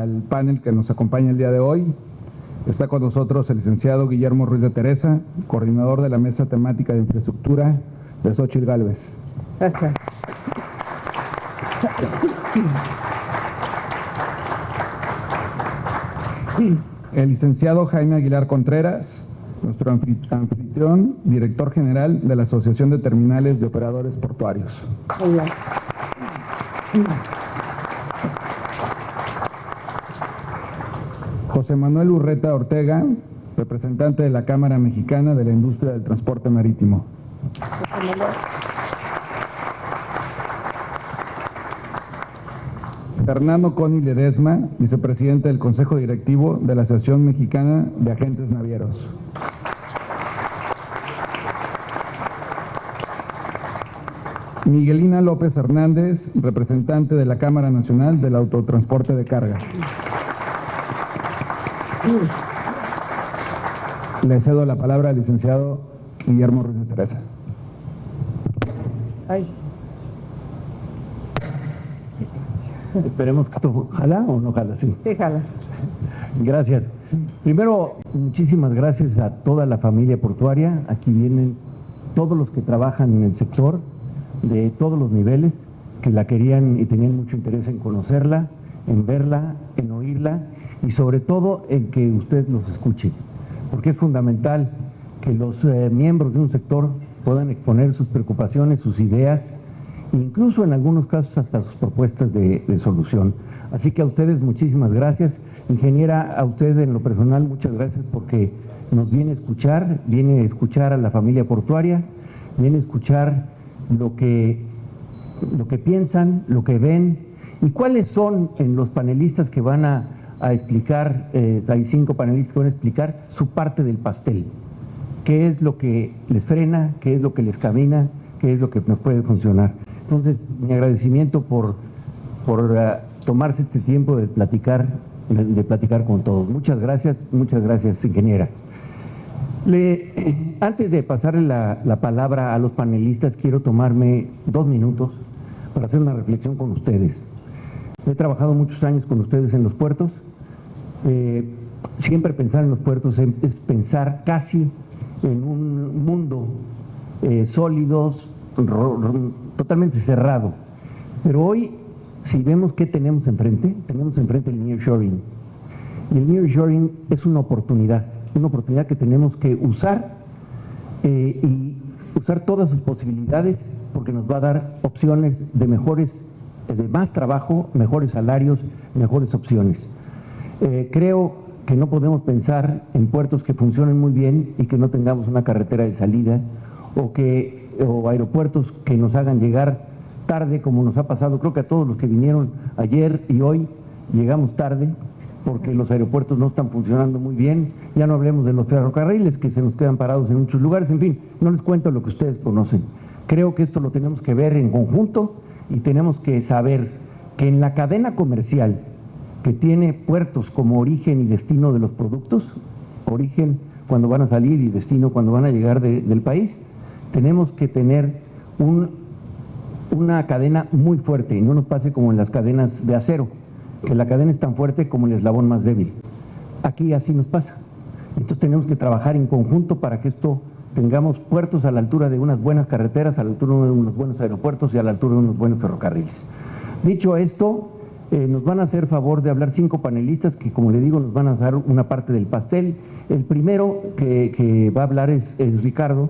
al panel que nos acompaña el día de hoy. Está con nosotros el licenciado Guillermo Ruiz de Teresa, coordinador de la Mesa Temática de Infraestructura de Xóchitl Gálvez. Gracias. El licenciado Jaime Aguilar Contreras, nuestro anfitrión, director general de la Asociación de Terminales de Operadores Portuarios. Hola. José Manuel Urreta Ortega, representante de la Cámara Mexicana de la Industria del Transporte Marítimo. Fernando Coni Ledesma, vicepresidente del Consejo Directivo de la Asociación Mexicana de Agentes Navieros. Miguelina López Hernández, representante de la Cámara Nacional del Autotransporte de Carga. Le cedo la palabra al licenciado Guillermo Ruiz de Teresa. Ay. Esperemos que esto jala o no jala, sí. Sí, jala. Gracias. Primero, muchísimas gracias a toda la familia portuaria. Aquí vienen todos los que trabajan en el sector, de todos los niveles, que la querían y tenían mucho interés en conocerla, en verla, en oírla y sobre todo en que usted los escuche, porque es fundamental que los miembros de un sector puedan exponer sus preocupaciones, sus ideas, incluso en algunos casos hasta sus propuestas de solución. Así que a ustedes muchísimas gracias. Ingeniera, a usted en lo personal muchas gracias porque nos viene a escuchar a la familia portuaria, viene a escuchar lo que piensan, lo que ven y cuáles son en los panelistas que van a explicar, hay 5 panelistas que van a explicar su parte del pastel. ¿Qué es lo que les frena? ¿Qué es lo que les camina? ¿Qué es lo que nos puede funcionar? Entonces, mi agradecimiento por tomarse este tiempo de platicar con todos. Muchas gracias, ingeniera. Antes de pasarle la palabra a los panelistas, quiero tomarme 2 minutos para hacer una reflexión con ustedes. He trabajado muchos años con ustedes en los puertos. Siempre pensar en los puertos es pensar casi en un mundo sólidos, totalmente cerrado. Pero hoy, si vemos qué tenemos enfrente el nearshoring. Y el nearshoring es una oportunidad que tenemos que usar y usar todas sus posibilidades porque nos va a dar opciones de más trabajo, mejores salarios, mejores opciones. Creo que no podemos pensar en puertos que funcionen muy bien y que no tengamos una carretera de salida o aeropuertos que nos hagan llegar tarde, como nos ha pasado. Creo que a todos los que vinieron ayer y hoy llegamos tarde porque los aeropuertos no están funcionando muy bien. Ya no hablemos de los ferrocarriles que se nos quedan parados en muchos lugares. En fin, no les cuento lo que ustedes conocen. Creo que esto lo tenemos que ver en conjunto y tenemos que saber que en la cadena comercial que tiene puertos como origen y destino de los productos, origen cuando van a salir y destino cuando van a llegar del país, tenemos que tener una cadena muy fuerte y no nos pase como en las cadenas de acero, que la cadena es tan fuerte como el eslabón más débil. Aquí así nos pasa. Entonces tenemos que trabajar en conjunto para que tengamos puertos a la altura de unas buenas carreteras, a la altura de unos buenos aeropuertos y a la altura de unos buenos ferrocarriles. Dicho esto, nos van a hacer favor de hablar 5 panelistas que, como le digo, nos van a dar una parte del pastel. El primero que va a hablar es Ricardo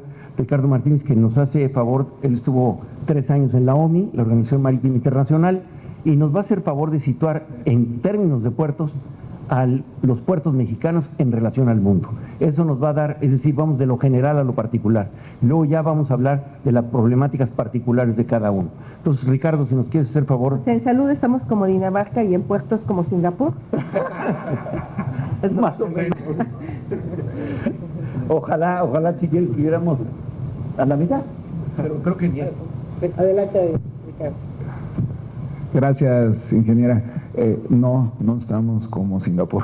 Martínez, que nos hace favor. Él estuvo 3 años en la OMI, la Organización Marítima Internacional, y nos va a hacer favor de situar en términos de puertos a los puertos mexicanos en relación al mundo. Eso nos va a dar, es decir, vamos de lo general a lo particular. Luego ya vamos a hablar de las problemáticas particulares de cada uno. Entonces, Ricardo, si nos quieres hacer favor. En salud estamos como Dinamarca y en puertos como Singapur. Más o menos. Ojalá si quieres estuviéramos a la mitad, pero creo que ni eso. Adelante, Ricardo. Gracias, ingeniera. No estamos como Singapur.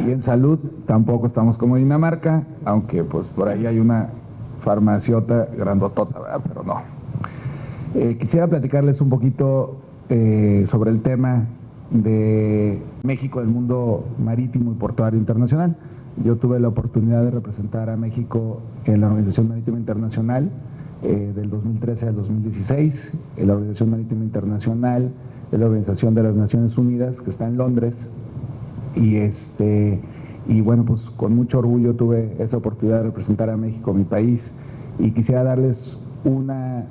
Y en salud tampoco estamos como Dinamarca, aunque pues por ahí hay una farmaciota grandotota, ¿verdad? Pero no. Quisiera platicarles un poquito sobre el tema de México del mundo marítimo y portuario internacional. Yo tuve la oportunidad de representar a México en la Organización Marítima Internacional del 2013 al 2016, en la Organización Marítima Internacional de la Organización de las Naciones Unidas, que está en Londres, y bueno, pues con mucho orgullo tuve esa oportunidad de representar a México, mi país, y quisiera darles unos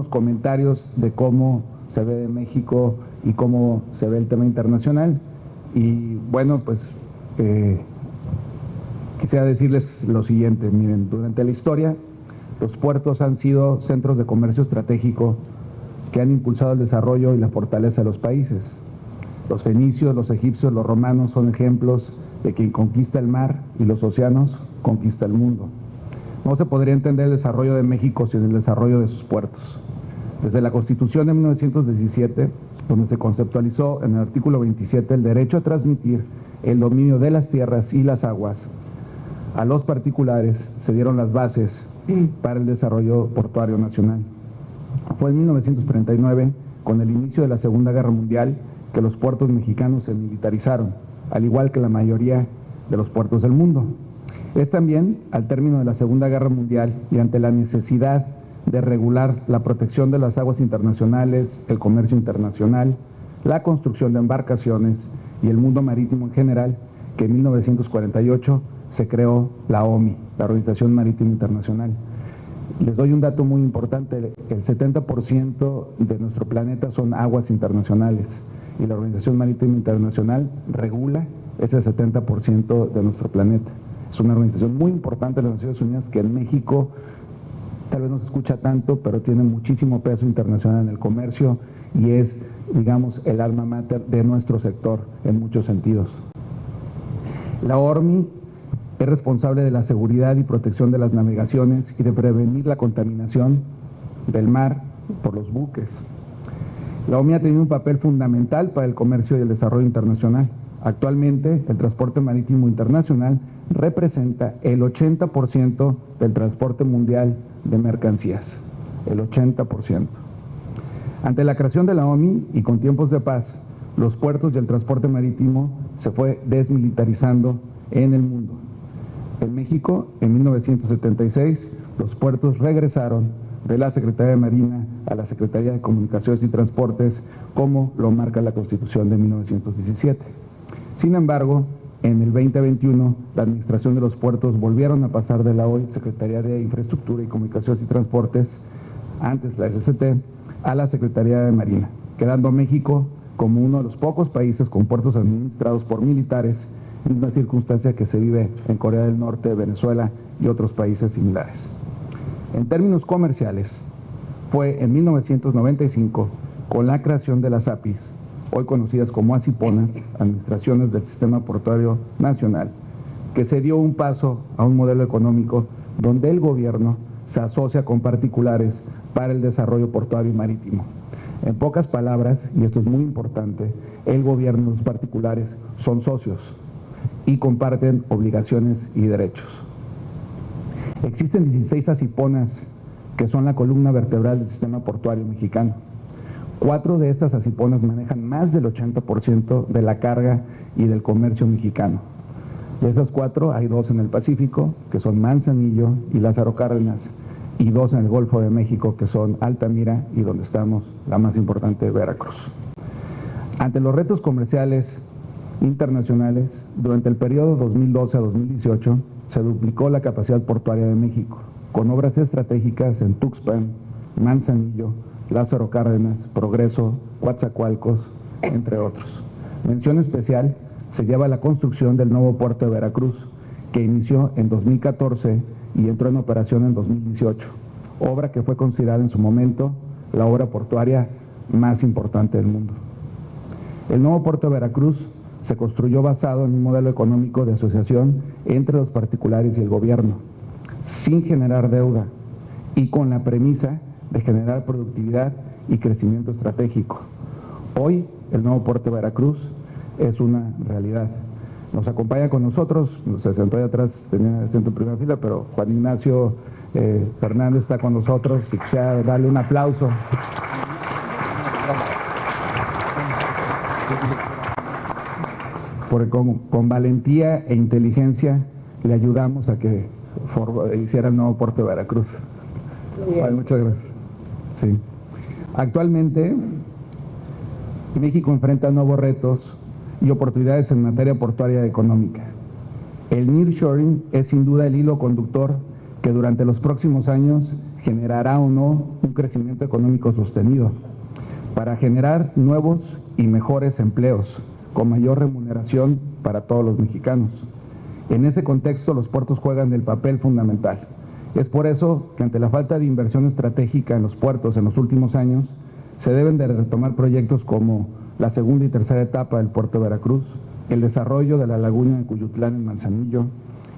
comentarios de cómo se ve México y cómo se ve el tema internacional. Y bueno, pues quisiera decirles lo siguiente. Miren, durante la historia los puertos han sido centros de comercio estratégico que han impulsado el desarrollo y la fortaleza de los países. Los fenicios, los egipcios, los romanos son ejemplos de quien conquista el mar y los océanos conquista el mundo. No se podría entender el desarrollo de México sin el desarrollo de sus puertos. Desde la Constitución de 1917, donde se conceptualizó en el artículo 27 el derecho a transmitir el dominio de las tierras y las aguas a los particulares, se dieron las bases para el desarrollo portuario nacional. Fue en 1939, con el inicio de la Segunda Guerra Mundial, que los puertos mexicanos se militarizaron, al igual que la mayoría de los puertos del mundo. Es también, al término de la Segunda Guerra Mundial y ante la necesidad de regular la protección de las aguas internacionales, el comercio internacional, la construcción de embarcaciones y el mundo marítimo en general, que en 1948 se creó la OMI, la Organización Marítima Internacional. Les doy un dato muy importante: el 70% de nuestro planeta son aguas internacionales y la Organización Marítima Internacional regula ese 70% de nuestro planeta. Es una organización muy importante de las Naciones Unidas que en México tal vez no se escucha tanto, pero tiene muchísimo peso internacional en el comercio y es, digamos, el alma mater de nuestro sector en muchos sentidos. La ORMI es responsable de la seguridad y protección de las navegaciones y de prevenir la contaminación del mar por los buques. La OMI ha tenido un papel fundamental para el comercio y el desarrollo internacional. Actualmente, el transporte marítimo internacional representa el 80% del transporte mundial de mercancías, el 80%. Ante la creación de la OMI y con tiempos de paz, los puertos y el transporte marítimo se fue desmilitarizando en el mundo. En México, en 1976, los puertos regresaron de la Secretaría de Marina a la Secretaría de Comunicaciones y Transportes, como lo marca la Constitución de 1917. Sin embargo, en el 2021, la administración de los puertos volvieron a pasar de la hoy Secretaría de Infraestructura y Comunicaciones y Transportes, antes la SCT, a la Secretaría de Marina, quedando México como uno de los pocos países con puertos administrados por militares, en una circunstancia que se vive en Corea del Norte, Venezuela y otros países similares. En términos comerciales, fue en 1995, con la creación de las APIs, hoy conocidas como ASIPONAS, Administraciones del Sistema Portuario Nacional, que se dio un paso a un modelo económico donde el gobierno se asocia con particulares para el desarrollo portuario y marítimo. En pocas palabras, y esto es muy importante, el gobierno y los particulares son socios y comparten obligaciones y derechos. Existen 16 ASIPONAS que son la columna vertebral del sistema portuario mexicano. 4 de estas ASIPONAS manejan más del 80% de la carga y del comercio mexicano. De esas 4 hay 2 en el Pacífico, que son Manzanillo y Lázaro Cárdenas, y 2 en el Golfo de México, que son Altamira y donde estamos, la más importante, Veracruz. Ante los retos comerciales internacionales, durante el periodo 2012 a 2018, se duplicó la capacidad portuaria de México, con obras estratégicas en Tuxpan, Manzanillo, Lázaro Cárdenas, Progreso, Coatzacoalcos, entre otros. Mención especial se lleva a la construcción del nuevo puerto de Veracruz, que inició en 2014 y entró en operación en 2018, obra que fue considerada en su momento la obra portuaria más importante del mundo. El nuevo puerto de Veracruz se construyó basado en un modelo económico de asociación entre los particulares y el gobierno, sin generar deuda y con la premisa de generar productividad y crecimiento estratégico. Hoy, el nuevo puerto de Veracruz es una realidad. Nos acompaña con nosotros, se sentó ahí atrás, tenía asiento en primera fila, pero Juan Ignacio Fernández está con nosotros y quisiera darle un aplauso. Porque con valentía e inteligencia le ayudamos a que hiciera el nuevo puerto de Veracruz. Vale, muchas gracias. Sí. Actualmente, México enfrenta nuevos retos y oportunidades en materia portuaria y económica. El nearshoring es sin duda el hilo conductor que durante los próximos años generará o no un crecimiento económico sostenido para generar nuevos y mejores empleos con mayor remuneración para todos los mexicanos. En ese contexto, los puertos juegan el papel fundamental. Es por eso que ante la falta de inversión estratégica en los puertos en los últimos años, se deben de retomar proyectos como la segunda y tercera etapa del puerto de Veracruz, el desarrollo de la laguna de Cuyutlán en Manzanillo,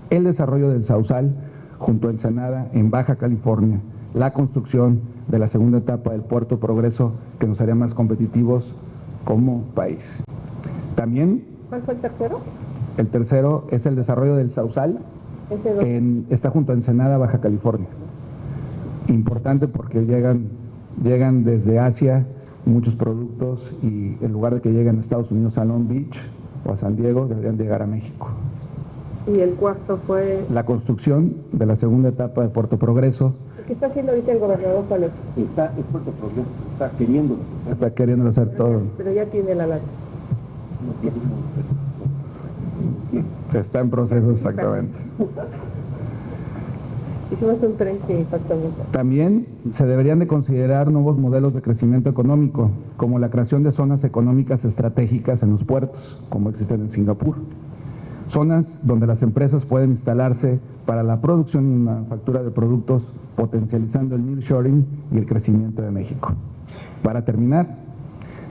el desarrollo del Sausal junto a Ensenada en Baja California, la construcción de la segunda etapa del Puerto Progreso que nos haría más competitivos como país. También, ¿Cuál fue el tercero? el tercero es el desarrollo del Sausal, está junto a Ensenada, Baja California. Importante porque llegan desde Asia muchos productos y en lugar de que lleguen a Estados Unidos a Long Beach o a San Diego, deberían llegar a México. Y el cuarto fue... La construcción de la segunda etapa de Puerto Progreso. ¿Qué está haciendo ahorita el gobernador? ¿Cuál es? Está el Puerto Progreso, está queriéndolo. Está queriendo hacer todo. Pero ya tiene la lata. Está en proceso exactamente. Hicimos un tren que impactó mucho. También se deberían de considerar nuevos modelos de crecimiento económico, como la creación de zonas económicas estratégicas en los puertos, como existen en Singapur. Zonas donde las empresas pueden instalarse para la producción y manufactura de productos, potencializando el nearshoring y el crecimiento de México. Para terminar,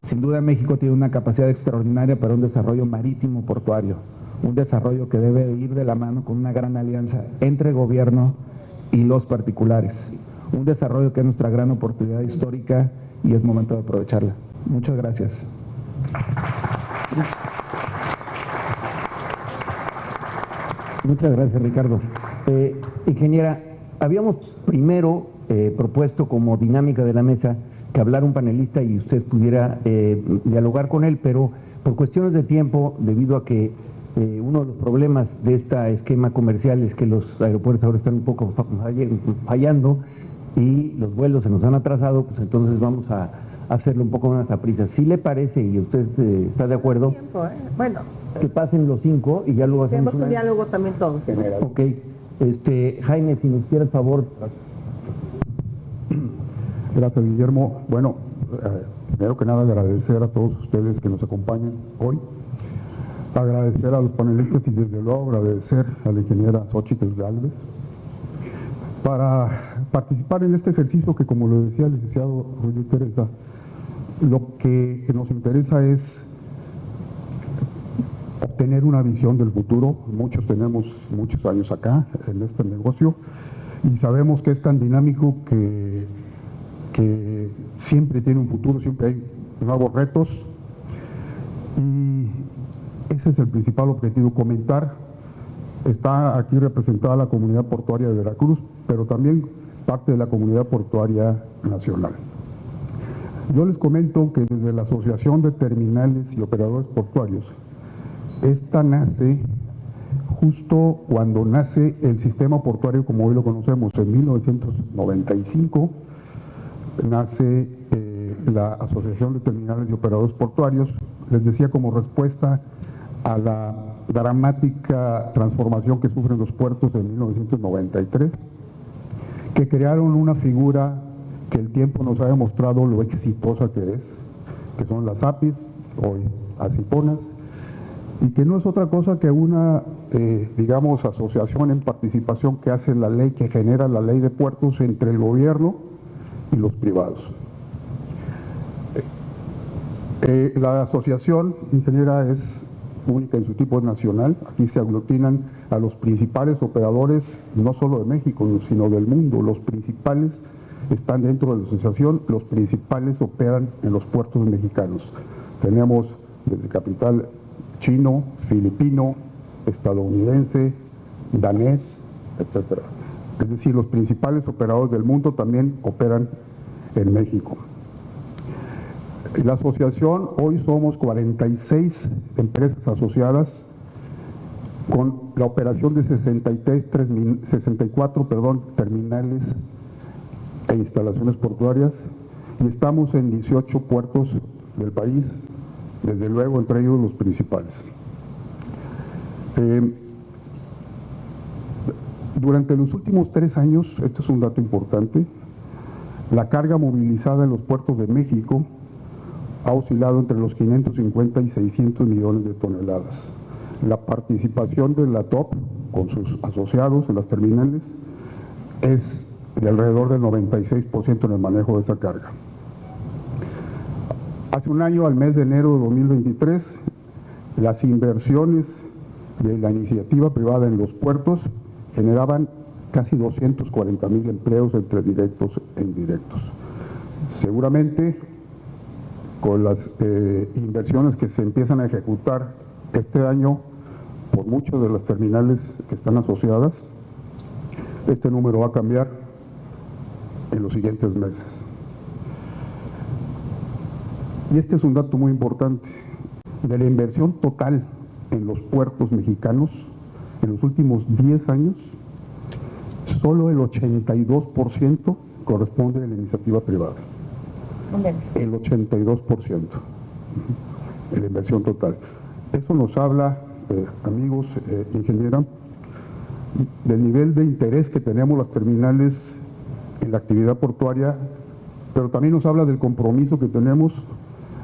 sin duda México tiene una capacidad extraordinaria para un desarrollo marítimo portuario, un desarrollo que debe ir de la mano con una gran alianza entre gobierno y los particulares, un desarrollo que es nuestra gran oportunidad histórica y es momento de aprovecharla. Muchas gracias. Muchas gracias, Ricardo. Ingeniera, habíamos primero propuesto como dinámica de la mesa que hablara un panelista y usted pudiera dialogar con él, pero por cuestiones de tiempo, debido a que uno de los problemas de este esquema comercial es que los aeropuertos ahora están un poco fallando y los vuelos se nos han atrasado, pues entonces vamos a hacerlo un poco más a prisa. ¿Sí le parece y usted está de acuerdo? Bueno, Que pasen los 5 y ya luego hacemos tenemos un diálogo también todos. Ok. Jaime, si nos hicieras favor. Gracias, Guillermo. Bueno, primero que nada agradecer a todos ustedes que nos acompañan hoy, agradecer a los panelistas y desde luego agradecer a la ingeniera Xóchitl Gálvez para participar en este ejercicio que, como lo decía el licenciado Julio Teresa, lo que nos interesa es obtener una visión del futuro. Muchos tenemos muchos años acá en este negocio y sabemos que es tan dinámico que siempre tiene un futuro, siempre hay nuevos retos y ese es el principal objetivo, comentar. Está aquí representada la comunidad portuaria de Veracruz, pero también parte de la comunidad portuaria nacional. Yo les comento que desde la Asociación de Terminales y Operadores Portuarios, esta nace justo cuando nace el sistema portuario como hoy lo conocemos. En 1995 nace la Asociación de Terminales y Operadores Portuarios, les decía, como respuesta a la dramática transformación que sufren los puertos en 1993, que crearon una figura que el tiempo nos ha demostrado lo exitosa que es, que son las APIs, hoy ASIPONAS, y que no es otra cosa que una, digamos, asociación en participación que hace la ley, que genera la ley de puertos entre el gobierno y los privados. La asociación, ingeniera, es única en su tipo nacional. Aquí se aglutinan a los principales operadores, no solo de México, sino del mundo. Los principales están dentro de la asociación, los principales operan en los puertos mexicanos. Tenemos desde capital chino, filipino, estadounidense, danés, etcétera. Es decir, los principales operadores del mundo también operan en México. La asociación, hoy somos 46 empresas asociadas con la operación de 64 terminales e instalaciones portuarias, y estamos en 18 puertos del país, desde luego entre ellos los principales. Durante los últimos 3 años, este es un dato importante, la carga movilizada en los puertos de México ha oscilado entre los 550 y 600 millones de toneladas. La participación de la TOP con sus asociados en las terminales es de alrededor del 96% en el manejo de esa carga. Hace un año, al mes de enero de 2023, las inversiones de la iniciativa privada en los puertos generaban casi 240,000 empleos entre directos e indirectos. Seguramente, con las inversiones que se empiezan a ejecutar este año por muchas de las terminales que están asociadas, este número va a cambiar en los siguientes meses. Y este es un dato muy importante. De la inversión total en los puertos mexicanos, en los últimos 10 años, solo el 82% corresponde a la iniciativa privada. El 82% de la inversión total. Eso nos habla, amigos, ingeniera, del nivel de interés que tenemos las terminales en la actividad portuaria, pero también nos habla del compromiso que tenemos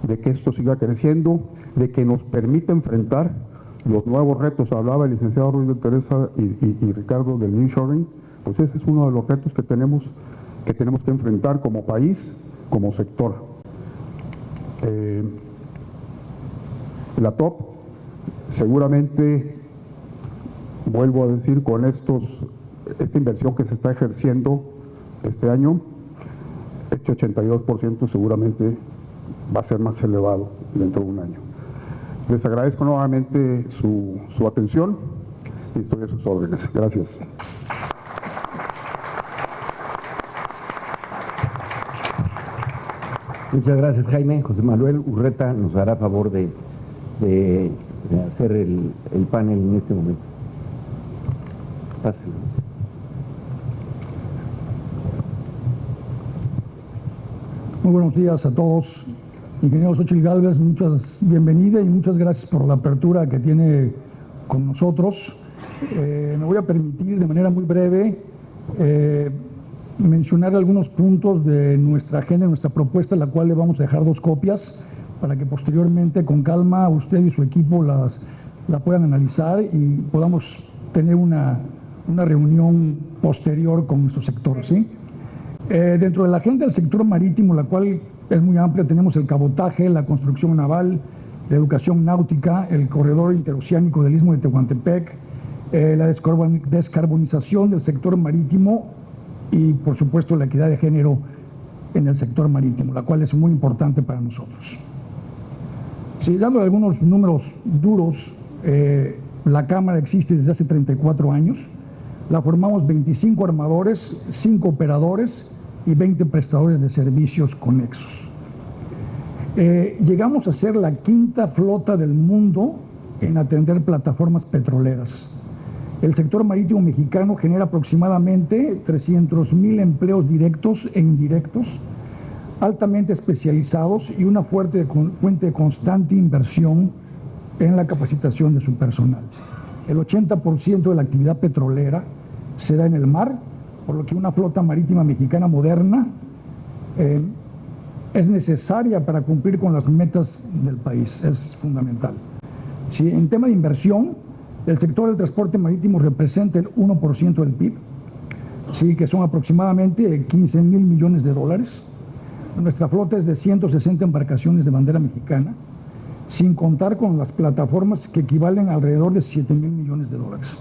de que esto siga creciendo, de que nos permita enfrentar los nuevos retos. Hablaba el licenciado Ruiz de Teresa y Ricardo del nearshoring, pues ese es uno de los retos que tenemos que enfrentar como país, como sector. La TOP seguramente, vuelvo a decir, con esta inversión que se está ejerciendo este año, este 82% seguramente va a ser más elevado dentro de un año. Les agradezco nuevamente su atención y estoy a sus órdenes. Gracias. Muchas gracias, Jaime. José Manuel Urreta nos hará favor de hacer el panel en este momento. Páselo. Muy buenos días a todos. Ingeniero Xóchitl Gálvez, muchas bienvenidas y muchas gracias por la apertura que tiene con nosotros. Me voy a permitir de manera muy breve mencionar algunos puntos de nuestra agenda, nuestra propuesta, la cual le vamos a dejar 2 copias para que posteriormente, con calma, usted y su equipo la puedan analizar y podamos tener una reunión posterior con nuestro sector, ¿sí? Dentro de la agenda del sector marítimo, la cual es muy amplia, tenemos el cabotaje, la construcción naval, la educación náutica, el corredor interoceánico del Istmo de Tehuantepec, la descarbonización del sector marítimo y, por supuesto, la equidad de género en el sector marítimo, la cual es muy importante para nosotros. Si dando algunos números duros, la Cámara existe desde hace 34 años, la formamos 25 armadores, 5 operadores y 20 prestadores de servicios conexos. Llegamos a ser la 5ª flota del mundo en atender plataformas petroleras. El sector marítimo mexicano genera aproximadamente 300,000 empleos directos e indirectos, altamente especializados y una fuente de constante inversión en la capacitación de su personal. El 80% de la actividad petrolera se da en el mar, por lo que una flota marítima mexicana moderna es necesaria para cumplir con las metas del país, es fundamental. Si en tema de inversión, el sector del transporte marítimo representa el 1% del PIB, sí, que son aproximadamente 15,000 millones de dólares. Nuestra flota es de 160 embarcaciones de bandera mexicana, sin contar con las plataformas que equivalen a alrededor de 7,000 millones de dólares.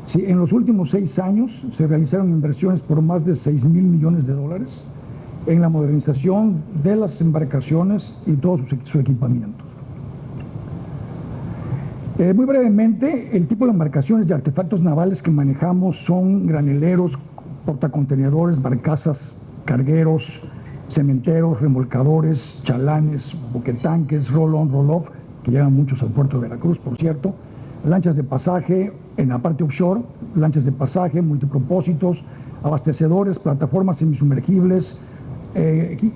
Sí, en los últimos 6 años se realizaron inversiones por más de 6,000 millones de dólares en la modernización de las embarcaciones y todo su equipamiento. Muy brevemente, el tipo de embarcaciones y artefactos navales que manejamos son graneleros, portacontenedores, barcazas, cargueros, cementeros, remolcadores, chalanes, boquetanques, roll-on, roll-off, que llegan muchos al puerto de Veracruz, por cierto, lanchas de pasaje en la parte offshore, lanchas de pasaje, multipropósitos, abastecedores, plataformas semisumergibles,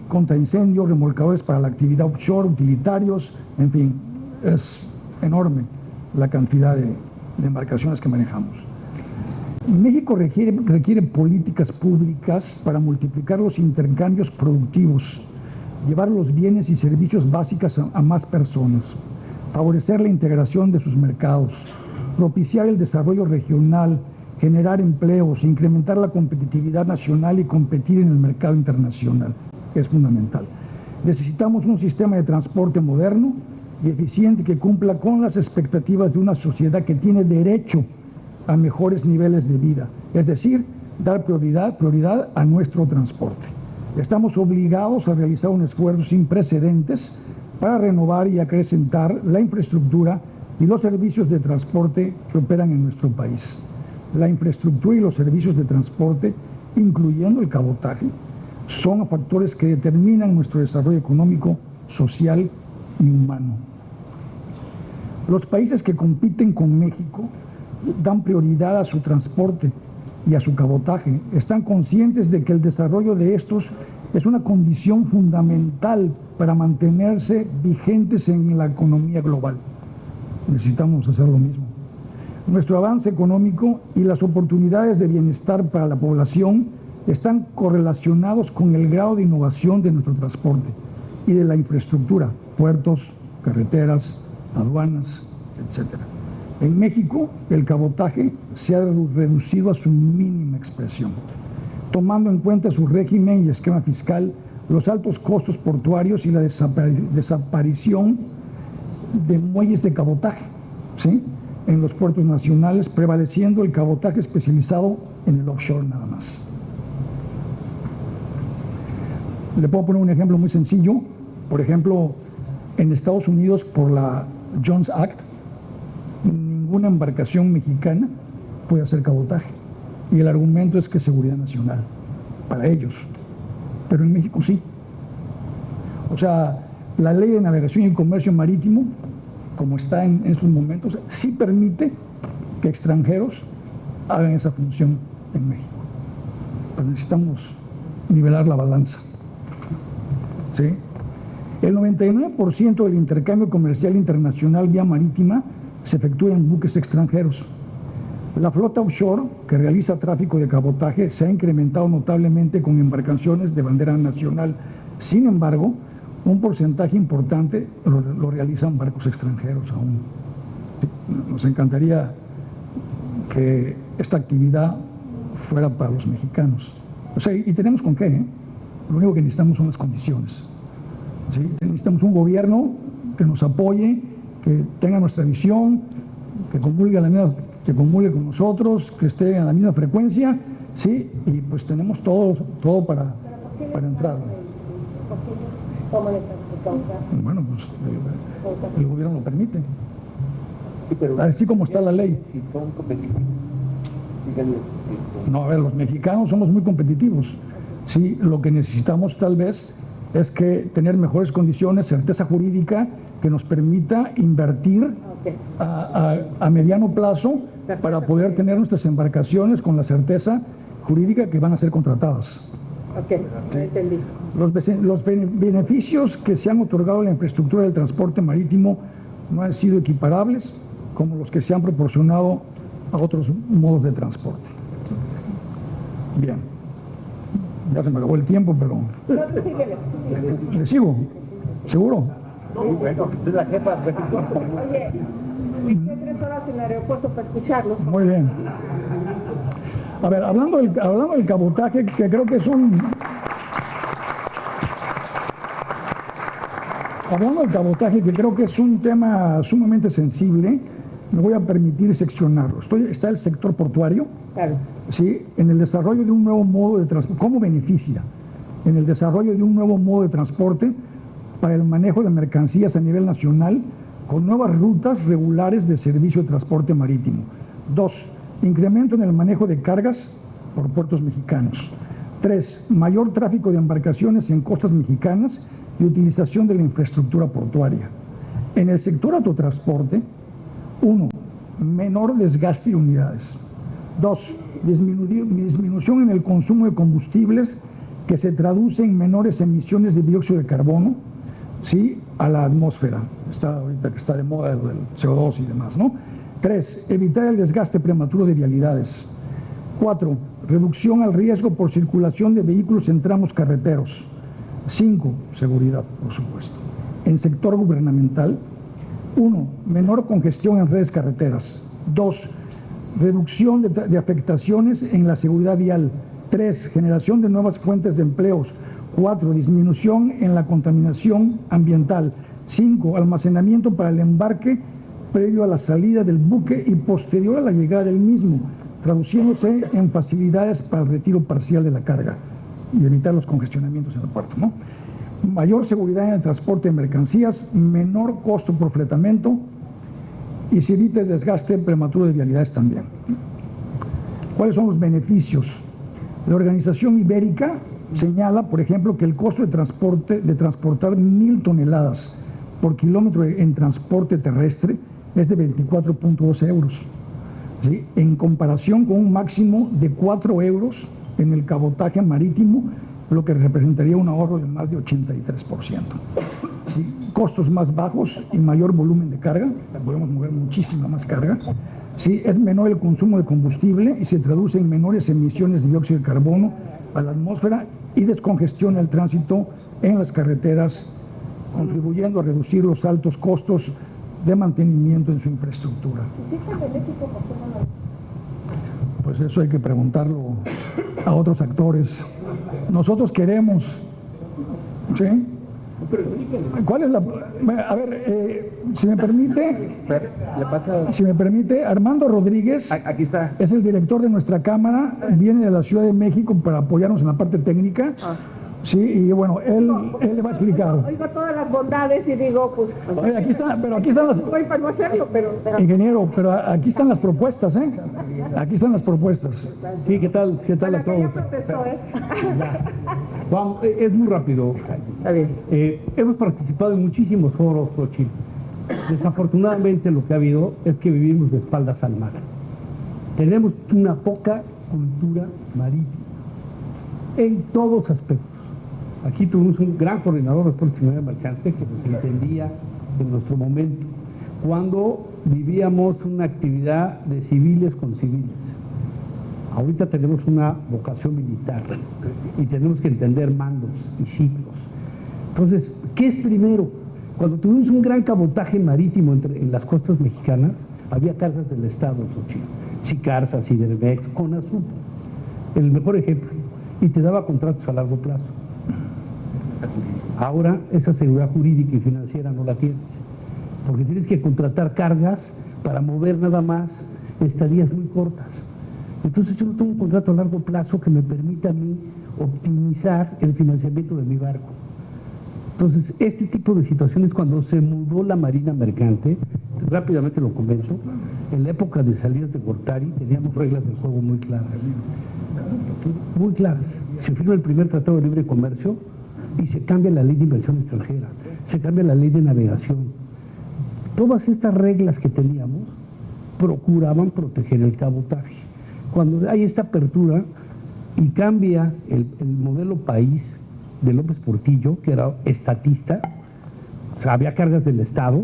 contra incendios, remolcadores para la actividad offshore, utilitarios, en fin, es enorme la cantidad de embarcaciones que manejamos. México requiere políticas públicas para multiplicar los intercambios productivos, llevar los bienes y servicios básicos a más personas, favorecer la integración de sus mercados, propiciar el desarrollo regional, generar empleos, incrementar la competitividad nacional y competir en el mercado internacional, que es fundamental. Necesitamos un sistema de transporte moderno y eficiente que cumpla con las expectativas de una sociedad que tiene derecho a mejores niveles de vida, es decir, dar prioridad a nuestro transporte. Estamos obligados a realizar un esfuerzo sin precedentes para renovar y acrecentar la infraestructura y los servicios de transporte que operan en nuestro país. La infraestructura y los servicios de transporte, incluyendo el cabotaje, son factores que determinan nuestro desarrollo económico, social y humano. Los países que compiten con México dan prioridad a su transporte y a su cabotaje. Están conscientes de que el desarrollo de estos es una condición fundamental para mantenerse vigentes en la economía global. Necesitamos hacer lo mismo. Nuestro avance económico y las oportunidades de bienestar para la población están correlacionados con el grado de innovación de nuestro transporte y de la infraestructura, puertos, carreteras, aduanas, etc. En México, el cabotaje se ha reducido a su mínima expresión, tomando en cuenta su régimen y esquema fiscal, los altos costos portuarios y la desaparición de muelles de cabotaje, ¿sí?, en los puertos nacionales, prevaleciendo el cabotaje especializado en el offshore nada más. Le puedo poner un ejemplo muy sencillo. Por ejemplo, en Estados Unidos, por la Jones Act, ninguna embarcación mexicana puede hacer cabotaje. Y el argumento es que es seguridad nacional, para ellos. Pero en México sí. O sea, la Ley de Navegación y Comercio Marítimo, como está en esos momentos, sí permite que extranjeros hagan esa función en México. Pues necesitamos nivelar la balanza. ¿Sí? El 99% del intercambio comercial internacional vía marítima se efectúa en buques extranjeros. La flota offshore que realiza tráfico de cabotaje se ha incrementado notablemente con embarcaciones de bandera nacional. Sin embargo, un porcentaje importante lo realizan barcos extranjeros aún. Nos encantaría que esta actividad fuera para los mexicanos. O sea, y tenemos con qué, ¿eh? Lo único que necesitamos son las condiciones. ¿Sí? Necesitamos un gobierno que nos apoye, que tenga nuestra visión, que comulgue con nosotros, que esté a la misma frecuencia, ¿sí? Y pues tenemos todo para entrar. Bueno, pues el gobierno lo permite. Sí, pero así como está la ley. Si son competitivos, díganle. No, a ver, los mexicanos somos muy competitivos. Sí, lo que necesitamos tal vez es que tener mejores condiciones, certeza jurídica que nos permita invertir a mediano plazo para poder tener nuestras embarcaciones con la certeza jurídica que van a ser contratadas. Ok, entendí. Los beneficios que se han otorgado a la infraestructura del transporte marítimo no han sido equiparables como los que se han proporcionado a otros modos de transporte. Bien, ya se me acabó el tiempo, pero... ¿Le sigo? ¿Seguro? Muy bueno, usted es la jefa. Oye, me quedé 3 horas en el aeropuerto para escucharlos. Muy bien. A ver, hablando del cabotaje, que creo que es un... Hablando del cabotaje, que creo que es un tema sumamente sensible, me voy a permitir seccionarlo. Está el sector portuario, Claro. ¿sí?, en el desarrollo de un nuevo modo de transporte. ¿Cómo beneficia? En el desarrollo de un nuevo modo de transporte para el manejo de mercancías a nivel nacional con nuevas rutas regulares de servicio de transporte marítimo. 2. Incremento en el manejo de cargas por puertos mexicanos. 3, mayor tráfico de embarcaciones en costas mexicanas y utilización de la infraestructura portuaria. En el sector autotransporte, 1, menor desgaste de unidades. 2, disminución en el consumo de combustibles que se traduce en menores emisiones de dióxido de carbono, ¿sí?, a la atmósfera. Está ahorita que está de moda el CO2 y demás, ¿no? 3, evitar el desgaste prematuro de vialidades. 4, reducción al riesgo por circulación de vehículos en tramos carreteros. 5, seguridad, por supuesto. En sector gubernamental, 1, menor congestión en redes carreteras. 2, reducción de afectaciones en la seguridad vial. 3, generación de nuevas fuentes de empleos. 4, disminución en la contaminación ambiental. 5, almacenamiento para el embarque previo a la salida del buque y posterior a la llegada del mismo, traduciéndose en facilidades para el retiro parcial de la carga y evitar los congestionamientos en el puerto, ¿no? Mayor seguridad en el transporte de mercancías, menor costo por fletamento y se evita el desgaste prematuro de vialidades también. ¿Cuáles son los beneficios? La Organización Ibérica señala, por ejemplo, que el costo de transportar 1,000 toneladas por kilómetro en transporte terrestre es de 24.2 euros, ¿sí?, en comparación con un máximo de 4 euros en el cabotaje marítimo, lo que representaría un ahorro de más de 83%. ¿Sí? Costos más bajos y mayor volumen de carga, podemos mover muchísima más carga. ¿Sí? Es menor el consumo de combustible y se traduce en menores emisiones de dióxido de carbono a la atmósfera y descongestiona el tránsito en las carreteras, contribuyendo a reducir los altos costos de mantenimiento en su infraestructura. Pues eso hay que preguntarlo a otros actores. Nosotros queremos, ¿sí? ¿Cuál es la...? A ver, si me permite... ¿Le pasa? Si me permite, Armando Rodríguez... Aquí está. Es el director de nuestra Cámara, viene de la Ciudad de México para apoyarnos en la parte técnica. Sí, y bueno, él le va a explicar. Oigo todas las bondades y digo, pues... Oye, aquí están las... Estoy para no hacerlo, pero... Ingeniero, pero aquí están las propuestas, ¿eh? Aquí están las propuestas. Sí, ¿qué tal? ¿Qué tal a Bueno, que todos? ya contestó, ¿eh? Vamos, es muy rápido. Está bien. Hemos participado en muchísimos foros, Xochitl. Desafortunadamente lo que ha habido es que vivimos de espaldas al mar. Tenemos una poca cultura marítima en todos aspectos. Aquí tuvimos un gran coordinador de transporte mercante que nos entendía en nuestro momento, cuando vivíamos una actividad de civiles con civiles. Ahorita tenemos una vocación militar y tenemos que entender mandos y ciclos. Entonces, ¿qué es primero? Cuando tuvimos un gran cabotaje marítimo en las costas mexicanas, había cargas del Estado, Sicarsa, Sidermex, Conasupo, el mejor ejemplo, y te daba contratos a largo plazo. Ahora esa seguridad jurídica y financiera no la tienes, porque tienes que contratar cargas para mover nada más estadías muy cortas. Entonces yo no tengo un contrato a largo plazo que me permita a mí optimizar el financiamiento de mi barco. Entonces, este tipo de situaciones, cuando se mudó la Marina Mercante, rápidamente lo comento, en la época de salidas de Gortari teníamos reglas del juego muy claras. Muy claras. Se firma el primer Tratado de Libre Comercio y se cambia la ley de inversión extranjera, se cambia la ley de navegación. Todas estas reglas que teníamos procuraban proteger el cabotaje. Cuando hay esta apertura y cambia el modelo país de López Portillo, que era estatista, o sea, había cargas del Estado,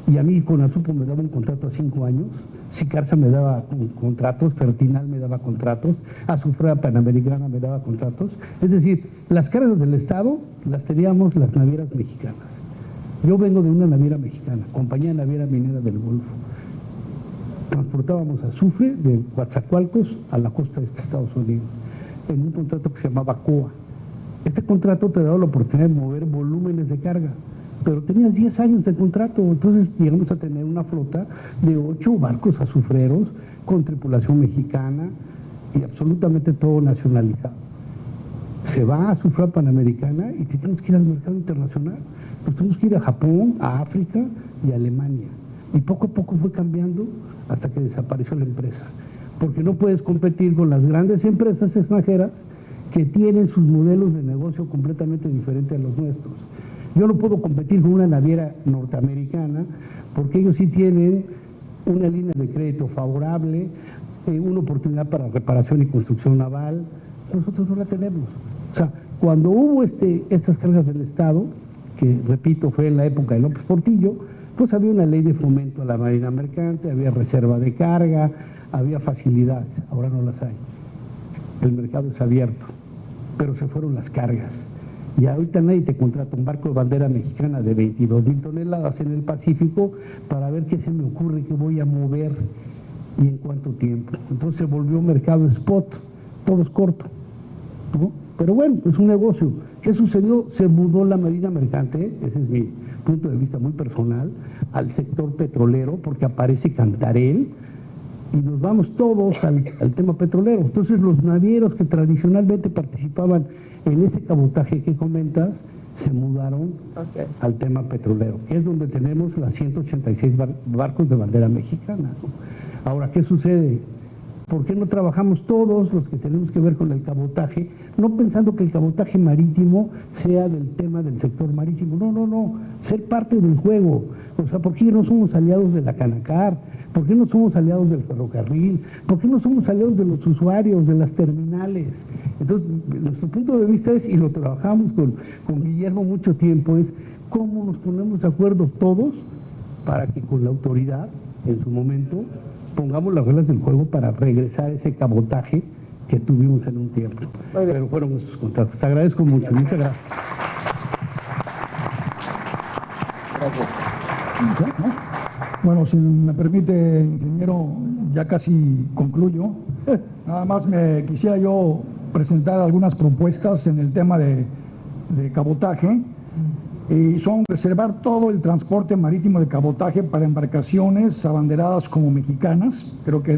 y a mí Conasupo me daba un contrato a 5 años, Sicarsa me daba contratos, Fertinal me daba contratos, Azufrera Panamericana me daba contratos. Es decir, las cargas del Estado las teníamos las navieras mexicanas. Yo vengo de una naviera mexicana, Compañía Naviera Minera del Golfo. Transportábamos azufre de Coatzacoalcos a la costa de Estados Unidos, en un contrato que se llamaba COA. Este contrato te daba la oportunidad de mover volúmenes de carga, pero tenías 10 años de contrato, entonces llegamos a tener una flota de 8 barcos azufreros con tripulación mexicana y absolutamente todo nacionalizado. Se va a Azufrera Panamericana y tenemos que ir al mercado internacional, nos tenemos que ir a Japón, a África y a Alemania. Y poco a poco fue cambiando hasta que desapareció la empresa, porque no puedes competir con las grandes empresas extranjeras que tienen sus modelos de negocio completamente diferentes a los nuestros. Yo no puedo competir con una naviera norteamericana porque ellos sí tienen una línea de crédito favorable, una oportunidad para reparación y construcción naval. Nosotros no la tenemos. O sea, cuando hubo estas cargas del Estado, que repito fue en la época de López Portillo, pues había una ley de fomento a la marina mercante, había reserva de carga, había facilidades. Ahora no las hay. El mercado es abierto, pero se fueron las cargas. Y ahorita nadie te contrata un barco de bandera mexicana de 22,000 toneladas en el Pacífico para ver qué se me ocurre, qué voy a mover y en cuánto tiempo. Entonces se volvió un mercado spot, todo es corto, ¿no? Pero bueno, es un negocio. ¿Qué sucedió? Se mudó la marina mercante, ese es mi punto de vista muy personal, al sector petrolero, porque aparece Cantarell, y nos vamos todos al tema petrolero. Entonces los navieros que tradicionalmente participaban en ese cabotaje que comentas, se mudaron al tema petrolero, que es donde tenemos las 186 barcos de bandera mexicana. Ahora, ¿qué sucede? ¿Por qué no trabajamos todos los que tenemos que ver con el cabotaje? No pensando que el cabotaje marítimo sea del tema del sector marítimo. No. Ser parte del juego. O sea, ¿por qué no somos aliados de la Canacar? ¿Por qué no somos aliados del ferrocarril? ¿Por qué no somos aliados de los usuarios, de las terminales? Entonces, nuestro punto de vista es, y lo trabajamos con Guillermo mucho tiempo, es cómo nos ponemos de acuerdo todos para que con la autoridad, en su momento, pongamos las reglas del juego para regresar a ese cabotaje que tuvimos en un tiempo. Pero fueron nuestros contratos. Te agradezco mucho. Muchas gracias. Bueno, si me permite, ingeniero, ya casi concluyo. Nada más me quisiera yo presentar algunas propuestas en el tema de cabotaje. Y son reservar todo el transporte marítimo de cabotaje para embarcaciones abanderadas como mexicanas, creo que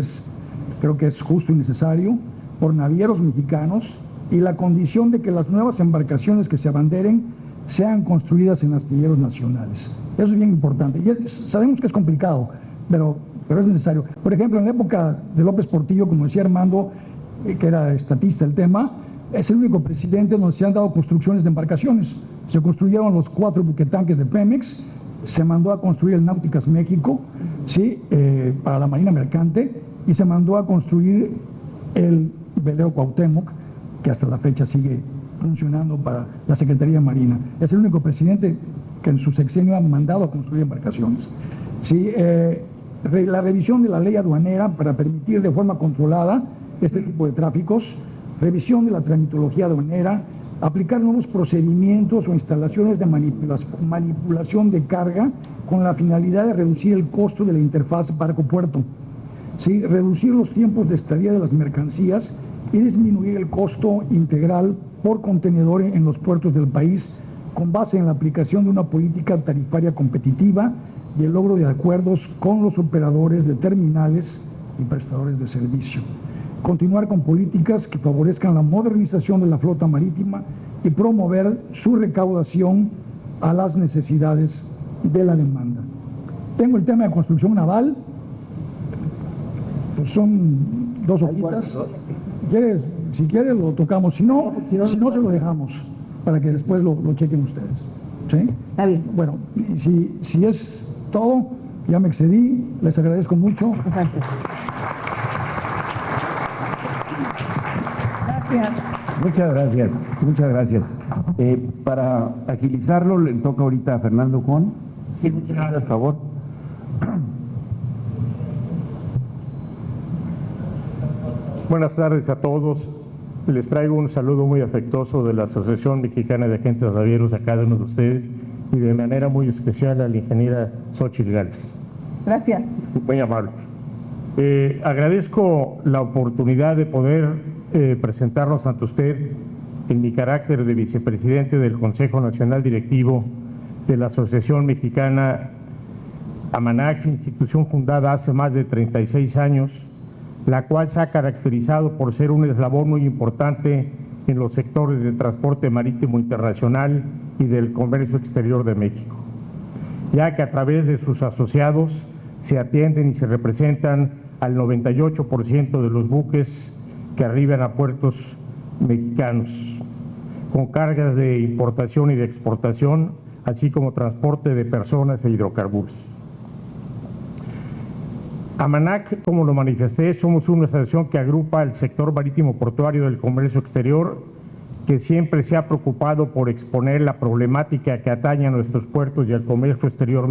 es justo y necesario, por navieros mexicanos, y la condición de que las nuevas embarcaciones que se abanderen sean construidas en astilleros nacionales. Eso es bien importante, y sabemos que es complicado, pero es necesario. Por ejemplo, en la época de López Portillo, como decía Armando, que era estatista el tema, es el único presidente donde se han dado construcciones de embarcaciones. Se construyeron los 4 buquetanques de Pemex, se mandó a construir el Náuticas México, ¿sí? Para la Marina Mercante, y se mandó a construir el velero Cuauhtémoc, que hasta la fecha sigue funcionando para la Secretaría de Marina. Es el único presidente que en su sexenio ha mandado a construir embarcaciones. ¿Sí? La revisión de la ley aduanera para permitir de forma controlada este tipo de tráficos, revisión de la tramitología aduanera, aplicar nuevos procedimientos o instalaciones de manipulación de carga con la finalidad de reducir el costo de la interfaz barco-puerto, ¿sí? Reducir los tiempos de estadía de las mercancías y disminuir el costo integral por contenedor en los puertos del país con base en la aplicación de una política tarifaria competitiva y el logro de acuerdos con los operadores de terminales y prestadores de servicio. Continuar con políticas que favorezcan la modernización de la flota marítima y promover su recaudación a las necesidades de la demanda. Tengo el tema de construcción naval, pues son 2 hojitas. Si quieres lo tocamos, si no se lo dejamos para que después lo chequen ustedes. ¿Sí? Está bien. Bueno, y si es todo, ya me excedí, les agradezco mucho. Gracias. Muchas gracias. Para agilizarlo, le toca ahorita a Fernando Con. Sí, muchas gracias. Por favor. Buenas tardes a todos. Les traigo un saludo muy afectuoso de la Asociación Mexicana de Agentes Navieros a cada uno de ustedes y de manera muy especial a la ingeniera Xóchitl Gálvez. Gracias. Muy amable. Agradezco la oportunidad de poder presentarnos ante usted en mi carácter de vicepresidente del Consejo Nacional Directivo de la Asociación Mexicana AMANAC, institución fundada hace más de 36 años, la cual se ha caracterizado por ser un eslabón muy importante en los sectores de transporte marítimo internacional y del comercio exterior de México, ya que a través de sus asociados se atienden y se representan al 98% de los buques que arriban a puertos mexicanos, con cargas de importación y de exportación, así como transporte de personas e hidrocarburos. AMANAC, como lo manifesté, somos una asociación que agrupa el sector marítimo portuario del comercio exterior, que siempre se ha preocupado por exponer la problemática que atañe a nuestros puertos y al comercio exterior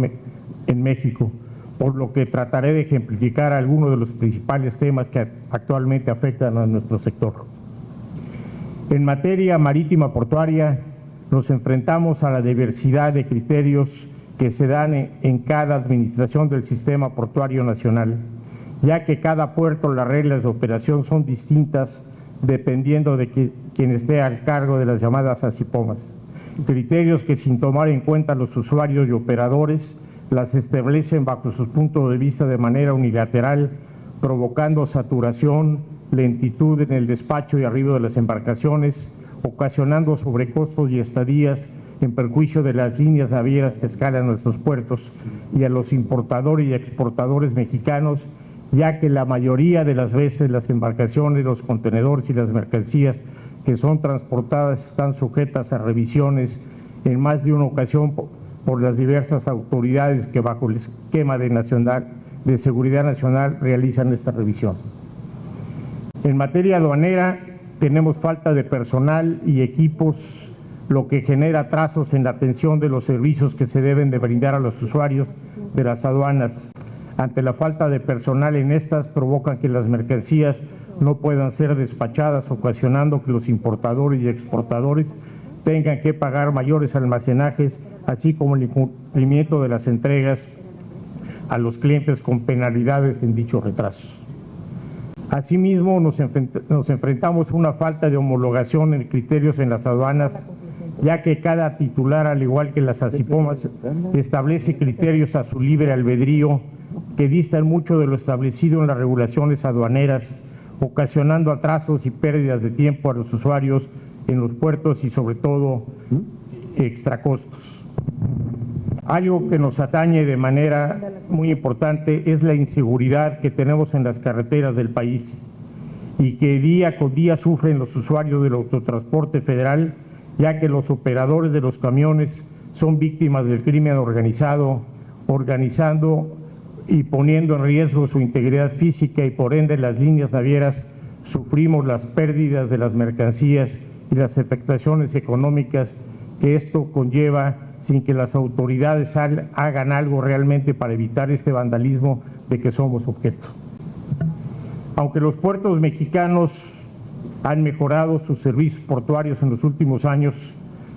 en México, por lo que trataré de ejemplificar algunos de los principales temas que actualmente afectan a nuestro sector. En materia marítima portuaria, nos enfrentamos a la diversidad de criterios que se dan en cada administración del sistema portuario nacional, ya que cada puerto, las reglas de operación son distintas dependiendo de quien esté al cargo de las llamadas ASIPOMAS. Criterios que, sin tomar en cuenta los usuarios y operadores, las establecen bajo sus puntos de vista de manera unilateral, provocando saturación, lentitud en el despacho y arribo de las embarcaciones, ocasionando sobrecostos y estadías en perjuicio de las líneas navieras que escalan nuestros puertos y a los importadores y exportadores mexicanos, ya que la mayoría de las veces las embarcaciones, los contenedores y las mercancías que son transportadas están sujetas a revisiones en más de una ocasión por las diversas autoridades que bajo el esquema de seguridad nacional realizan esta revisión. En materia aduanera tenemos falta de personal y equipos, lo que genera atrasos en la atención de los servicios que se deben de brindar a los usuarios de las aduanas. Ante la falta de personal en estas, provocan que las mercancías no puedan ser despachadas, ocasionando que los importadores y exportadores tengan que pagar mayores almacenajes, así como el incumplimiento de las entregas a los clientes con penalidades en dichos retrasos. Asimismo, nos enfrentamos a una falta de homologación en criterios en las aduanas, ya que cada titular, al igual que las ASIPOMAS, establece criterios a su libre albedrío que distan mucho de lo establecido en las regulaciones aduaneras, ocasionando atrasos y pérdidas de tiempo a los usuarios en los puertos y sobre todo extracostos. Algo que nos atañe de manera muy importante es la inseguridad que tenemos en las carreteras del país y que día con día sufren los usuarios del autotransporte federal, ya que los operadores de los camiones son víctimas del crimen organizado, organizando y poniendo en riesgo su integridad física, y por ende las líneas navieras sufrimos las pérdidas de las mercancías y las afectaciones económicas que esto conlleva, sin que las autoridades hagan algo realmente para evitar este vandalismo de que somos objeto. Aunque los puertos mexicanos han mejorado sus servicios portuarios en los últimos años,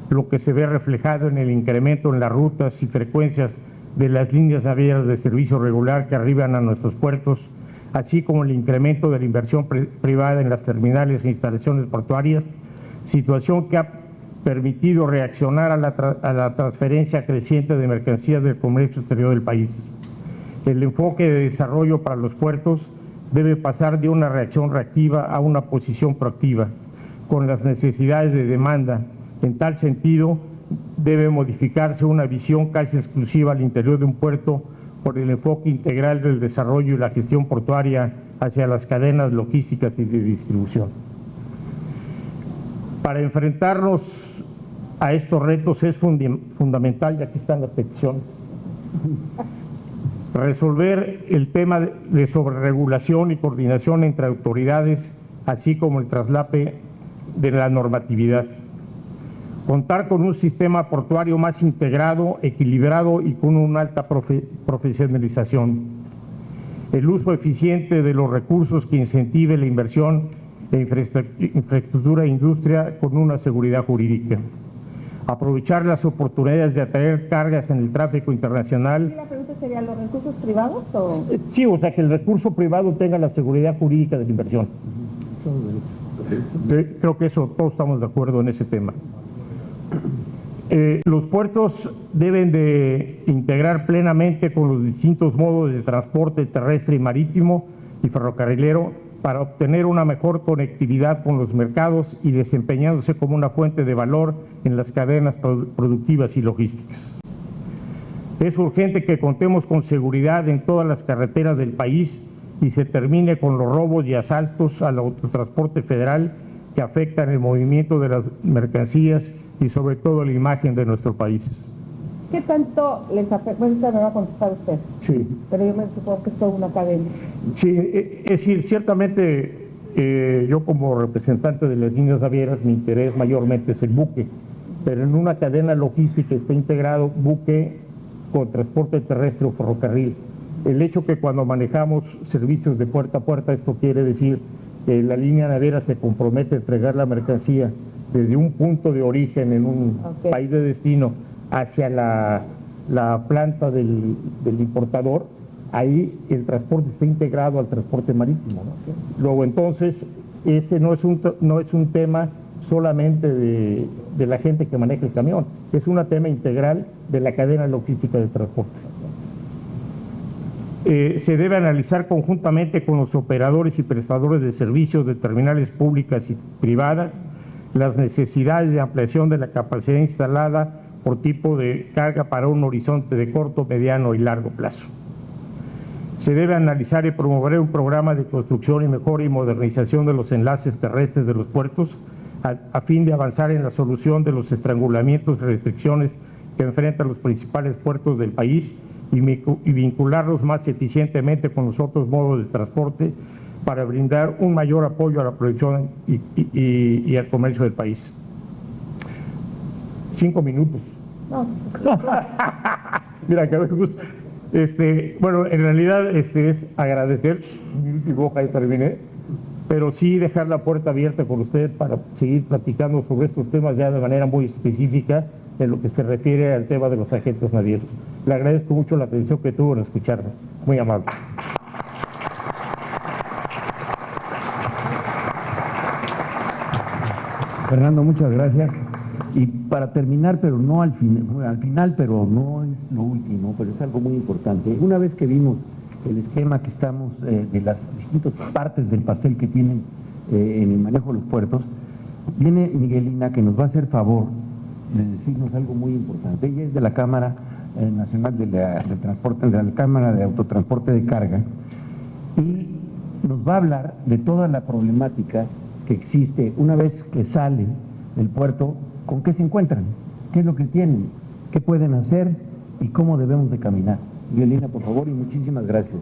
lo que se ve reflejado en el incremento en las rutas y frecuencias de las líneas navieras de servicio regular que arriban a nuestros puertos, así como el incremento de la inversión privada en las terminales e instalaciones portuarias, situación que ha permitido reaccionar a la transferencia creciente de mercancías del comercio exterior del país. El enfoque de desarrollo para los puertos debe pasar de una reacción reactiva a una posición proactiva, con las necesidades de demanda. En tal sentido, debe modificarse una visión casi exclusiva al interior de un puerto por el enfoque integral del desarrollo y la gestión portuaria hacia las cadenas logísticas y de distribución. Para enfrentarnos a estos retos es fundamental, y aquí están las peticiones, resolver el tema de sobreregulación y coordinación entre autoridades, así como el traslape de la normatividad. Contar con un sistema portuario más integrado, equilibrado y con una alta profesionalización. El uso eficiente de los recursos que incentive la inversión en infraestructura e industria con una seguridad jurídica. Aprovechar las oportunidades de atraer cargas en el tráfico internacional. La pregunta sería, ¿los recursos privados o...? Sí, o sea, que el recurso privado tenga la seguridad jurídica de la inversión. Creo que eso, todos estamos de acuerdo en ese tema. Los puertos deben de integrar plenamente con los distintos modos de transporte terrestre y marítimo y ferrocarrilero para obtener una mejor conectividad con los mercados y desempeñándose como una fuente de valor en las cadenas productivas y logísticas. Es urgente que contemos con seguridad en todas las carreteras del país y se termine con los robos y asaltos al autotransporte federal, que afectan el movimiento de las mercancías y sobre todo la imagen de nuestro país. ¿Qué tanto les afecta? Bueno, esta me va a contestar usted, Sí. pero yo me supongo que es toda una cadena. Sí, es decir, ciertamente yo como representante de las líneas navieras, mi interés mayormente es el buque, pero en una cadena logística está integrado buque con transporte terrestre o ferrocarril. El hecho que cuando manejamos servicios de puerta a puerta, esto quiere decir que la línea naviera se compromete a entregar la mercancía desde un punto de origen en un país de destino hacia la planta del importador, ahí el transporte está integrado al transporte marítimo, ¿no? Luego entonces, ese no es un tema solamente de la gente que maneja el camión, es un tema integral de la cadena logística de transporte. Se debe analizar conjuntamente con los operadores y prestadores de servicios de terminales públicas y privadas las necesidades de ampliación de la capacidad instalada por tipo de carga para un horizonte de corto, mediano y largo plazo. Se debe analizar y promover un programa de construcción y mejora y modernización de los enlaces terrestres de los puertos a fin de avanzar en la solución de los estrangulamientos y restricciones que enfrentan los principales puertos del país y vincularlos más eficientemente con los otros modos de transporte para brindar un mayor apoyo a la producción y al comercio del país. 5 minutos. No, Mira, que me gusta. Bueno, en realidad es agradecer, mi última hoja ya terminé, pero sí dejar la puerta abierta con usted para seguir platicando sobre estos temas ya de manera muy específica en lo que se refiere al tema de los agentes navieros. Le agradezco mucho la atención que tuvo en escucharme. Muy amable. Fernando, muchas gracias. Y para terminar, pero no al final, pero no es lo último, pero es algo muy importante. Una vez que vimos el esquema que estamos de las distintas partes del pastel que tienen en el manejo de los puertos, viene Miguelina, que nos va a hacer favor de decirnos algo muy importante. Ella es de la Cámara Nacional de Transporte, de la Cámara de Autotransporte de Carga, y nos va a hablar de toda la problemática que existe una vez que sale del puerto. ¿Con qué se encuentran? ¿Qué es lo que tienen? ¿Qué pueden hacer? ¿Y cómo debemos de caminar? Miguelina, por favor, y muchísimas gracias.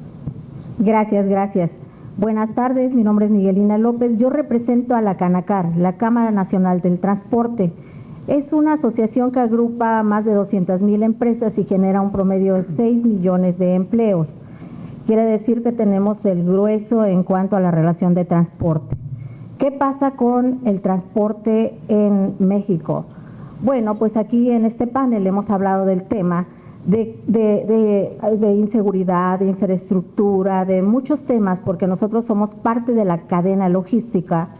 Gracias. Buenas tardes, mi nombre es Miguelina López. Yo represento a la CANACAR, la Cámara Nacional del Transporte. Es una asociación que agrupa más de 200,000 empresas y genera un promedio de 6 millones de empleos. Quiere decir que tenemos el grueso en cuanto a la relación de transporte. ¿Qué pasa con el transporte en México? Bueno, pues aquí en este panel hemos hablado del tema de inseguridad, de infraestructura, de muchos temas, porque nosotros somos parte de la cadena logística,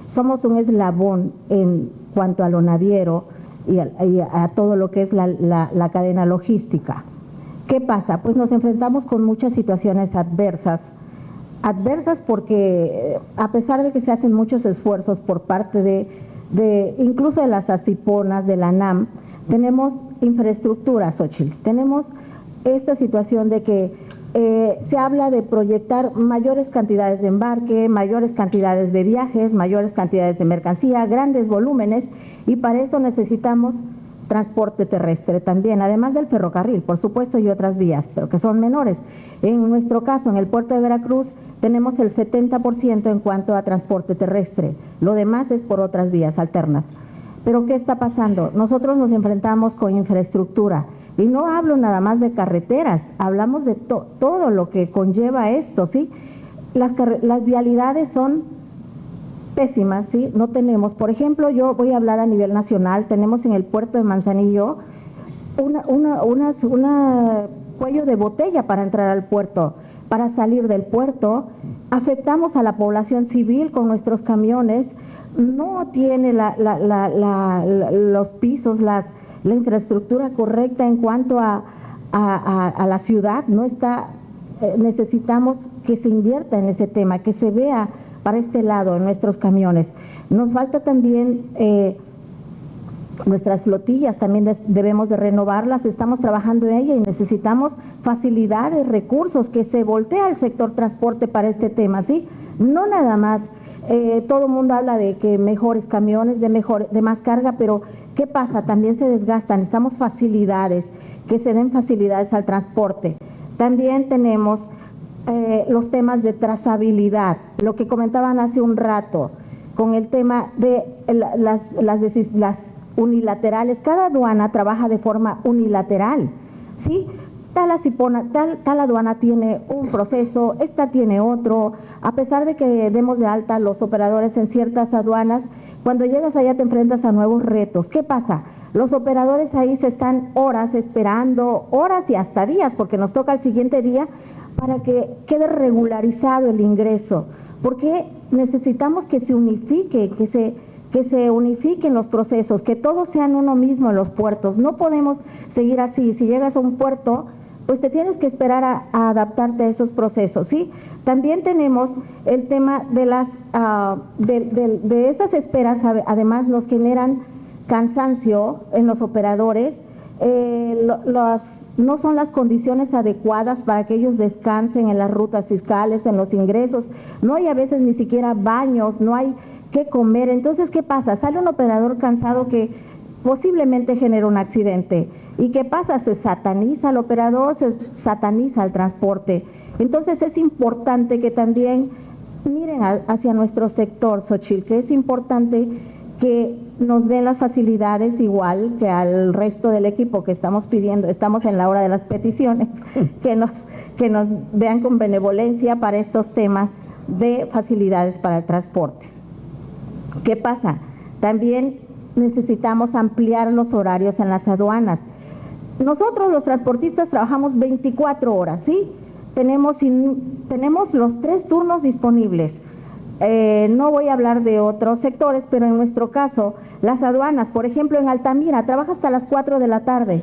somos un eslabón en cuanto a lo naviero y a todo lo que es la cadena logística. ¿Qué pasa? Pues nos enfrentamos con muchas situaciones adversas porque a pesar de que se hacen muchos esfuerzos por parte de incluso de las ASIPONAS, de la NAM, tenemos infraestructura, Xochitl. Tenemos esta situación de que se habla de proyectar mayores cantidades de embarque, mayores cantidades de viajes, mayores cantidades de mercancía, grandes volúmenes, y para eso necesitamos transporte terrestre también, además del ferrocarril, por supuesto, y otras vías, pero que son menores. En nuestro caso, en el puerto de Veracruz, tenemos el 70% en cuanto a transporte terrestre, lo demás es por otras vías alternas. Pero ¿qué está pasando? Nosotros nos enfrentamos con infraestructura, y no hablo nada más de carreteras, hablamos de todo lo que conlleva esto, ¿sí? Las vialidades son pésimas, ¿sí? No tenemos, por ejemplo, yo voy a hablar a nivel nacional, tenemos en el puerto de Manzanillo una cuello de botella para entrar al puerto, para salir del puerto, afectamos a la población civil con nuestros camiones, no tiene los pisos, la infraestructura correcta en cuanto a la ciudad, no está, necesitamos que se invierta en ese tema, que se vea para este lado en nuestros camiones. Nos falta también nuestras flotillas, también debemos de renovarlas, estamos trabajando en ella y necesitamos facilidades, recursos, que se voltee al sector transporte para este tema, ¿sí? No nada más todo el mundo habla de que mejores camiones, de más carga, pero ¿qué pasa? También se desgastan, necesitamos facilidades, que se den facilidades al transporte. También tenemos los temas de trazabilidad, lo que comentaban hace un rato, con el tema de las unilaterales. Cada aduana trabaja de forma unilateral, ¿sí? Tal aduana tiene un proceso, esta tiene otro. A pesar de que demos de alta los operadores en ciertas aduanas, cuando llegas allá te enfrentas a nuevos retos. ¿Qué pasa? Los operadores ahí se están horas esperando, horas y hasta días, porque nos toca el siguiente día para que quede regularizado el ingreso. Porque necesitamos que se unifique, que se unifiquen los procesos, que todos sean uno mismo en los puertos. No podemos seguir así. Si llegas a un puerto, pues te tienes que esperar a adaptarte a esos procesos, ¿sí? También tenemos el tema de de esas esperas, además nos generan cansancio en los operadores, no son las condiciones adecuadas para que ellos descansen en las rutas fiscales, en los ingresos, no hay a veces ni siquiera baños, no hay qué comer. Entonces, ¿qué pasa? Sale un operador cansado que posiblemente genera un accidente. ¿Y qué pasa? Se sataniza al operador, se sataniza el transporte. Entonces es importante que también miren hacia nuestro sector, Xochitl, que es importante que nos den las facilidades igual que al resto del equipo que estamos pidiendo, estamos en la hora de las peticiones, que nos vean con benevolencia para estos temas de facilidades para el transporte. ¿Qué pasa? También necesitamos ampliar los horarios en las aduanas. Nosotros los transportistas trabajamos 24 horas, ¿sí? Tenemos los 3 turnos disponibles. No voy a hablar de otros sectores, pero en nuestro caso, las aduanas, por ejemplo, en Altamira, trabaja hasta las 4 de la tarde.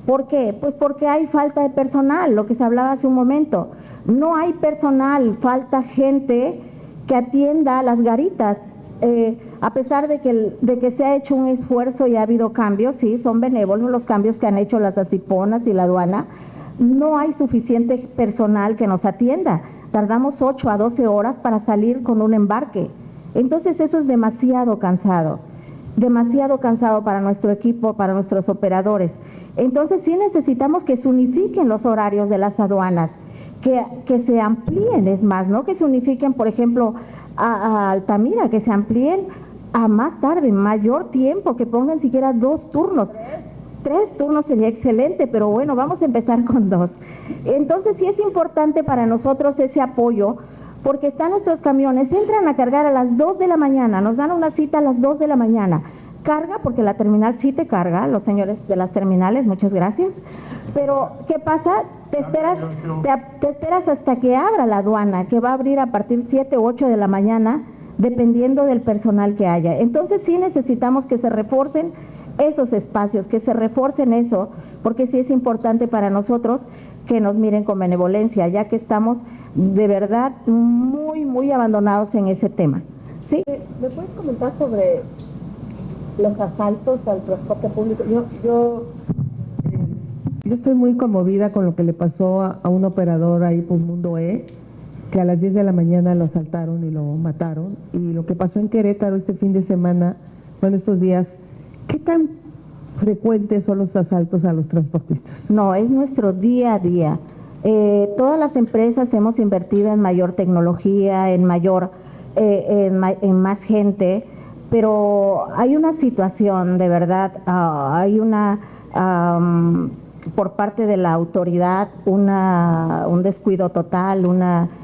¿Por qué? Pues porque hay falta de personal, lo que se hablaba hace un momento. No hay personal, falta gente que atienda las garitas. A pesar de que se ha hecho un esfuerzo y ha habido cambios, sí, son benévolos los cambios que han hecho las asiponas y la aduana, no hay suficiente personal que nos atienda. Tardamos 8 a 12 horas para salir con un embarque. Entonces eso es demasiado cansado para nuestro equipo, para nuestros operadores. Entonces sí necesitamos que se unifiquen los horarios de las aduanas, que se amplíen, es más, no que se unifiquen, por ejemplo, a Altamira, que se amplíen a más tarde, mayor tiempo, que pongan siquiera 2 turnos. 3 turnos sería excelente, pero bueno, vamos a empezar con 2. Entonces sí es importante para nosotros ese apoyo, porque están nuestros camiones, entran a cargar a las 2 de la mañana, nos dan una cita a las 2 de la mañana. Carga, porque la terminal sí te carga, los señores de las terminales, muchas gracias. Pero, ¿qué pasa? Te esperas hasta que abra la aduana, que va a abrir a partir de 7 o 8 de la mañana, dependiendo del personal que haya. Entonces sí necesitamos que se refuercen esos espacios, que se refuercen eso, porque sí es importante para nosotros que nos miren con benevolencia, ya que estamos de verdad muy, muy abandonados en ese tema. ¿Sí? ¿Me puedes comentar sobre los asaltos al transporte público? Yo estoy muy conmovida con lo que le pasó a un operador ahí por Mundo E, que a las 10 de la mañana lo asaltaron y lo mataron. Y lo que pasó en Querétaro este fin de semana, bueno, estos días, ¿qué tan frecuentes son los asaltos a los transportistas? No, es nuestro día a día. Todas las empresas hemos invertido en mayor tecnología, en más gente, pero hay una situación, de verdad, hay una, por parte de la autoridad, un descuido total,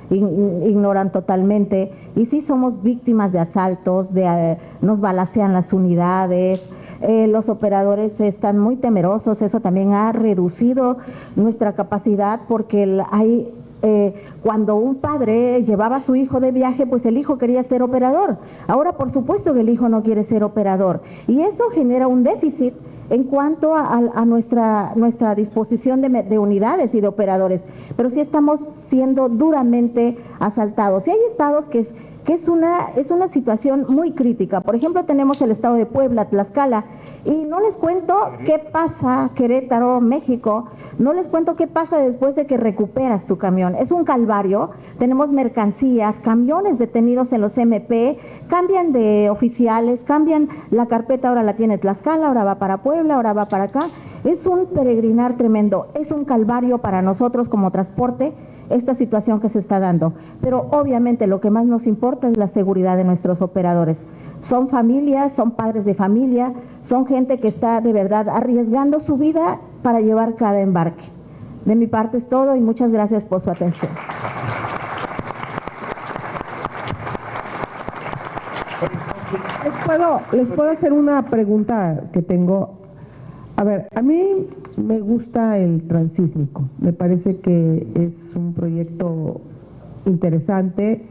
ignoran totalmente, y sí somos víctimas de asaltos, nos balacean las unidades. Los operadores están muy temerosos, eso también ha reducido nuestra capacidad, porque cuando un padre llevaba a su hijo de viaje, pues el hijo quería ser operador. Ahora, por supuesto que el hijo no quiere ser operador, y eso genera un déficit en cuanto a nuestra disposición de unidades y de operadores, pero sí estamos siendo duramente asaltados. Y hay estados que es una situación muy crítica. Por ejemplo, tenemos el estado de Puebla, Tlaxcala, y no les cuento qué pasa, Querétaro, México, No les cuento qué pasa después de que recuperas tu camión. Es un calvario. Tenemos mercancías, camiones detenidos en los MP, cambian de oficiales, cambian la carpeta, ahora la tiene Tlaxcala, ahora va para Puebla, ahora va para acá. Es un peregrinar tremendo, es un calvario para nosotros como transporte esta situación que se está dando. Pero obviamente lo que más nos importa es la seguridad de nuestros operadores. Son familias, son padres de familia, son gente que está de verdad arriesgando su vida para llevar cada embarque. De mi parte es todo y muchas gracias por su atención. Les puedo hacer una pregunta que tengo. A ver, a mí me gusta el transísmico. Me parece que es un proyecto interesante.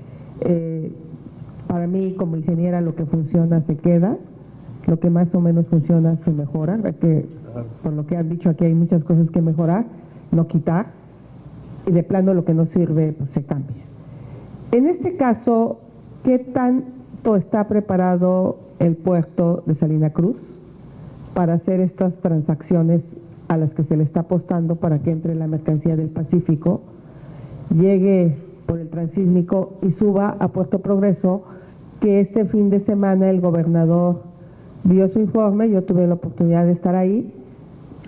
Para mí, como ingeniera, lo que funciona se queda. Lo que más o menos funciona se mejora. Que, por lo que han dicho aquí, hay muchas cosas que mejorar, no quitar. Y de plano lo que no sirve, pues se cambia. En este caso, ¿qué tanto está preparado el puerto de Salina Cruz para hacer estas transacciones a las que se le está apostando para que entre la mercancía del Pacífico, llegue por el transísmico y suba a Puerto Progreso, que este fin de semana el gobernador dio su informe, yo tuve la oportunidad de estar ahí,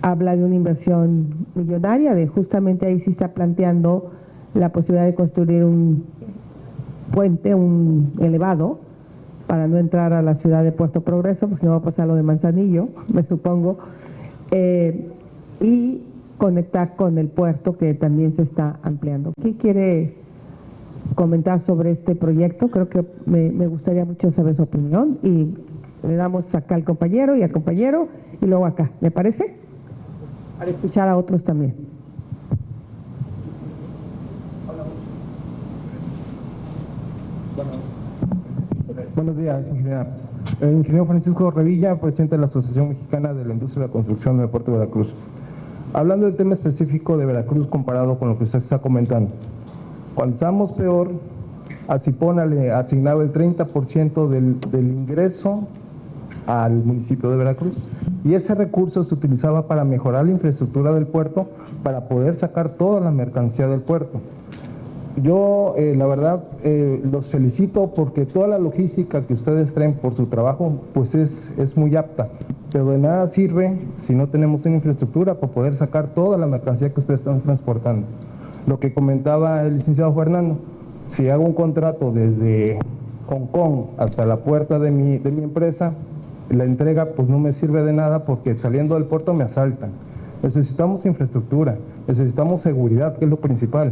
habla de una inversión millonaria, de justamente ahí sí está planteando la posibilidad de construir un puente, un elevado, para no entrar a la ciudad de Puerto Progreso, pues no va a pasar lo de Manzanillo, me supongo, y conectar con el puerto que también se está ampliando. ¿Quién quiere comentar sobre este proyecto? Creo que me gustaría mucho saber su opinión y le damos acá al compañero y luego acá, ¿le parece? Para escuchar a otros también. Buenos días, ingeniero. Ingeniero Francisco Revilla, presidente de la Asociación Mexicana de la Industria de la Construcción del Puerto de Veracruz. Hablando del tema específico de Veracruz comparado con lo que usted está comentando. Cuando estábamos peor, a Cipona le asignaba el 30% del ingreso al municipio de Veracruz y ese recurso se utilizaba para mejorar la infraestructura del puerto para poder sacar toda la mercancía del puerto. Yo, la verdad, los felicito porque toda la logística que ustedes traen por su trabajo, pues es muy apta. Pero de nada sirve si no tenemos una infraestructura para poder sacar toda la mercancía que ustedes están transportando. Lo que comentaba el licenciado Fernando, si hago un contrato desde Hong Kong hasta la puerta de mi empresa, la entrega pues no me sirve de nada porque saliendo del puerto me asaltan. Necesitamos infraestructura, necesitamos seguridad, que es lo principal.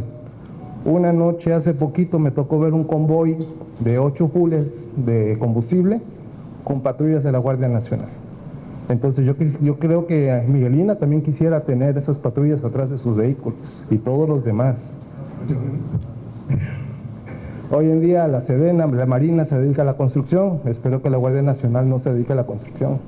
Una noche hace poquito me tocó ver un convoy de 8 fules de combustible con patrullas de la Guardia Nacional. Entonces yo creo que Miguelina también quisiera tener esas patrullas atrás de sus vehículos y todos los demás. Hoy en día la Sedena, la Marina se dedica a la construcción, espero que la Guardia Nacional no se dedique a la construcción.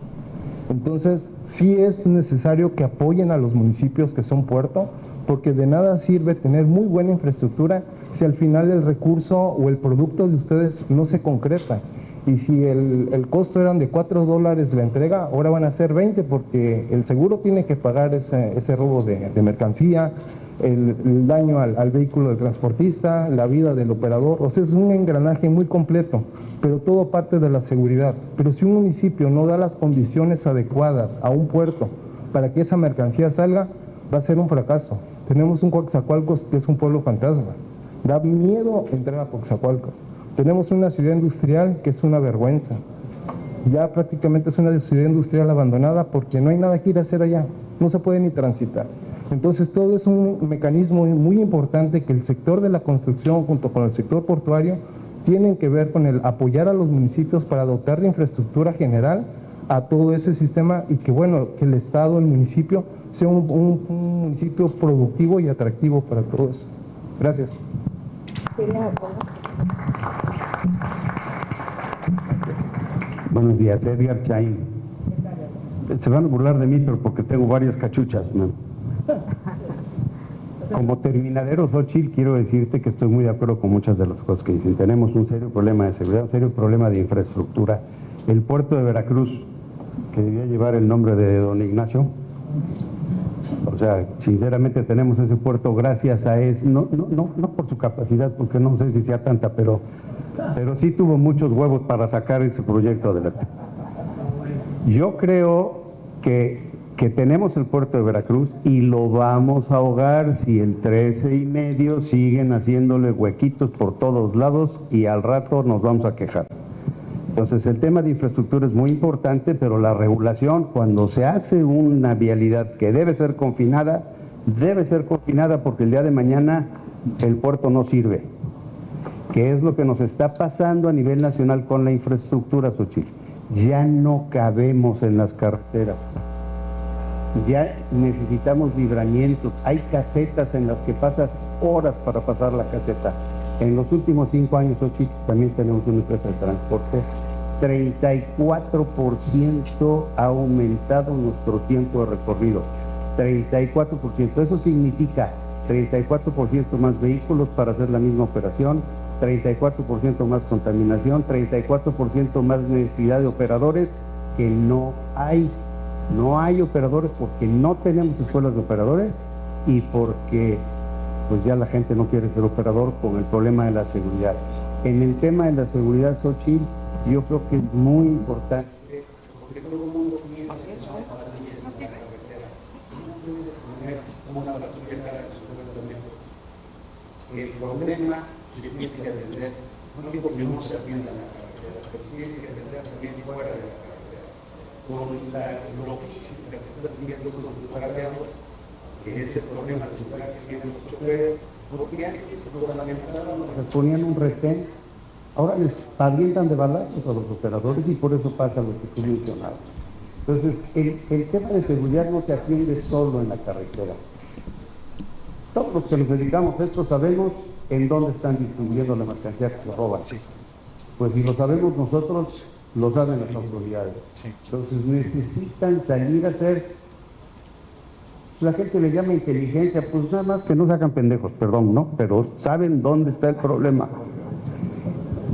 Entonces sí es necesario que apoyen a los municipios que son puerto, porque de nada sirve tener muy buena infraestructura si al final el recurso o el producto de ustedes no se concreta. Y si el costo eran de $4 la entrega, ahora van a ser 20 porque el seguro tiene que pagar ese robo de mercancía, el daño al vehículo del transportista, la vida del operador. O sea, es un engranaje muy completo, pero todo parte de la seguridad. Pero si un municipio no da las condiciones adecuadas a un puerto para que esa mercancía salga, va a ser un fracaso. Tenemos un Coatzacoalcos que es un pueblo fantasma. Da miedo entrar a Coatzacoalcos. Tenemos una ciudad industrial que es una vergüenza. Ya prácticamente es una ciudad industrial abandonada porque no hay nada que ir a hacer allá. No se puede ni transitar. Entonces todo es un mecanismo muy importante que el sector de la construcción junto con el sector portuario tienen que ver con el apoyar a los municipios para dotar de infraestructura general a todo ese sistema y que bueno, que el Estado, el municipio sea un municipio productivo y atractivo para todo eso. Gracias. Buenos días, Edgar Chaín. Se van a burlar de mí, pero porque tengo varias cachuchas, ¿no? Como terminadero, Xochitl, quiero decirte que estoy muy de acuerdo con muchas de las cosas que dicen. Tenemos un serio problema de seguridad, un serio problema de infraestructura. El puerto de Veracruz, que debía llevar el nombre de don Ignacio, sea, sinceramente tenemos ese puerto gracias a eso, no por su capacidad, porque no sé si sea tanta, pero sí tuvo muchos huevos para sacar ese proyecto adelante. Yo creo que tenemos el puerto de Veracruz y lo vamos a ahogar si el 13.5 siguen haciéndole huequitos por todos lados y al rato nos vamos a quejar. Entonces el tema de infraestructura es muy importante, pero la regulación, cuando se hace una vialidad que debe ser confinada porque el día de mañana el puerto no sirve, que es lo que nos está pasando a nivel nacional con la infraestructura, Xochitl. Ya no cabemos en las carreteras. Ya necesitamos libramientos. Hay casetas en las que pasas horas para pasar la caseta. En los últimos 5 años, Xochitl, también tenemos una empresa de transporte. 34% ha aumentado nuestro tiempo de recorrido. 34%. Eso significa 34% más vehículos para hacer la misma operación, 34% más contaminación, 34% más necesidad de operadores que no hay. No hay operadores porque no tenemos escuelas de operadores y porque pues ya la gente no quiere ser operador con el problema de la seguridad. En el tema de la seguridad, Xochitl, yo creo que es muy importante porque todo el mundo piensa en la patrulla en la carretera. No puedes poner una patrulla cada 50 metros. El problema se tiene que atender, no digo que no se atienda en la carretera, pero se tiene que atender también fuera de la carretera. Con la logística que está haciendo con los desgraciados, que es el problema de seguridad que tienen los choferes, porque antes se ponían un retén, ahora les avientan de balazos a los operadores y por eso pasa lo que tú mencionabas. Entonces, el tema de seguridad no se atiende solo en la carretera. Todos los que nos dedicamos a esto sabemos en dónde están distribuyendo la mercancía que se roban. Pues si lo sabemos nosotros, lo saben las autoridades. Entonces necesitan salir a hacer, la gente le llama inteligencia, pues nada más que no se hagan pendejos, perdón, ¿no? Pero saben dónde está el problema.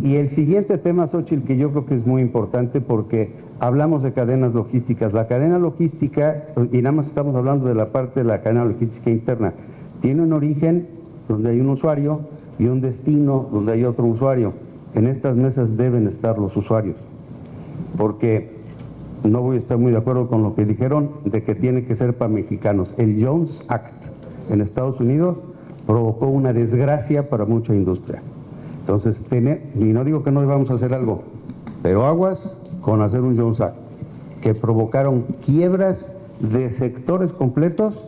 Y el siguiente tema, Xochitl, que yo creo que es muy importante porque hablamos de cadenas logísticas. La cadena logística, y nada más estamos hablando de la parte de la cadena logística interna, tiene un origen donde hay un usuario y un destino donde hay otro usuario. En estas mesas deben estar los usuarios, porque no voy a estar muy de acuerdo con lo que dijeron de que tiene que ser para mexicanos. El Jones Act en Estados Unidos provocó una desgracia para mucha industria. Entonces, y no digo que no debamos hacer algo, pero aguas con hacer un Jones Act, que provocaron quiebras de sectores completos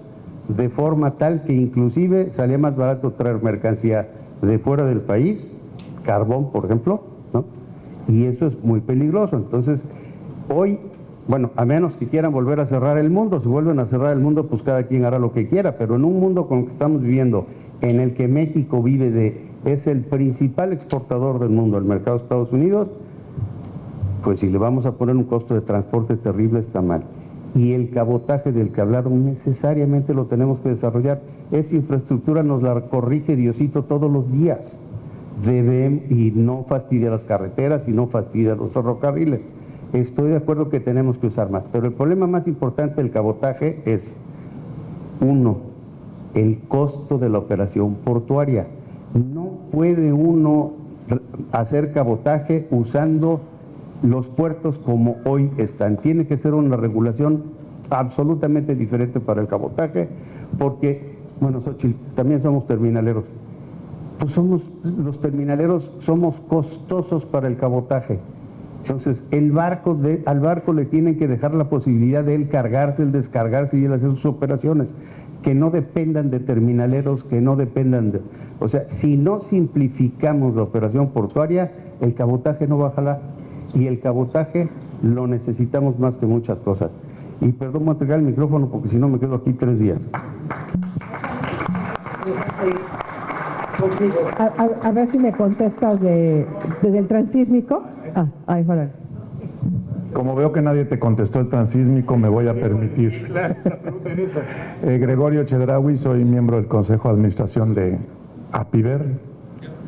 de forma tal que inclusive salía más barato traer mercancía de fuera del país, carbón, por ejemplo, ¿no? Y eso es muy peligroso. Entonces, hoy, bueno, a menos que quieran volver a cerrar el mundo, si vuelven a cerrar el mundo, pues cada quien hará lo que quiera, pero en un mundo con el que estamos viviendo, en el que México es el principal exportador del mundo, el mercado de Estados Unidos, pues si le vamos a poner un costo de transporte terrible, está mal. Y el cabotaje del que hablaron necesariamente lo tenemos que desarrollar. Esa infraestructura nos la corrige Diosito todos los días. Y no fastidia las carreteras y no fastidia los ferrocarriles. Estoy de acuerdo que tenemos que usar más, pero el problema más importante del cabotaje es, uno, el costo de la operación portuaria. No puede uno hacer cabotaje usando los puertos como hoy están. Tiene que ser una regulación absolutamente diferente para el cabotaje, porque, bueno, Xochitl, también somos terminaleros. Pues los terminaleros somos costosos para el cabotaje. Entonces, al barco le tienen que dejar la posibilidad de él cargarse, el descargarse y él hacer sus operaciones, que no dependan de terminaleros, que no dependan de... O sea, si no simplificamos la operación portuaria, el cabotaje no va a jalar. Y el cabotaje lo necesitamos más que muchas cosas. Y perdón, voy a entregar el micrófono porque si no me quedo aquí 3 días. A ver si me contestas desde el transísmico. Ahí, Juan. Como veo que nadie te contestó el transísmico, me voy a permitir. Gregorio Chedraui, soy miembro del Consejo de Administración de APIVER.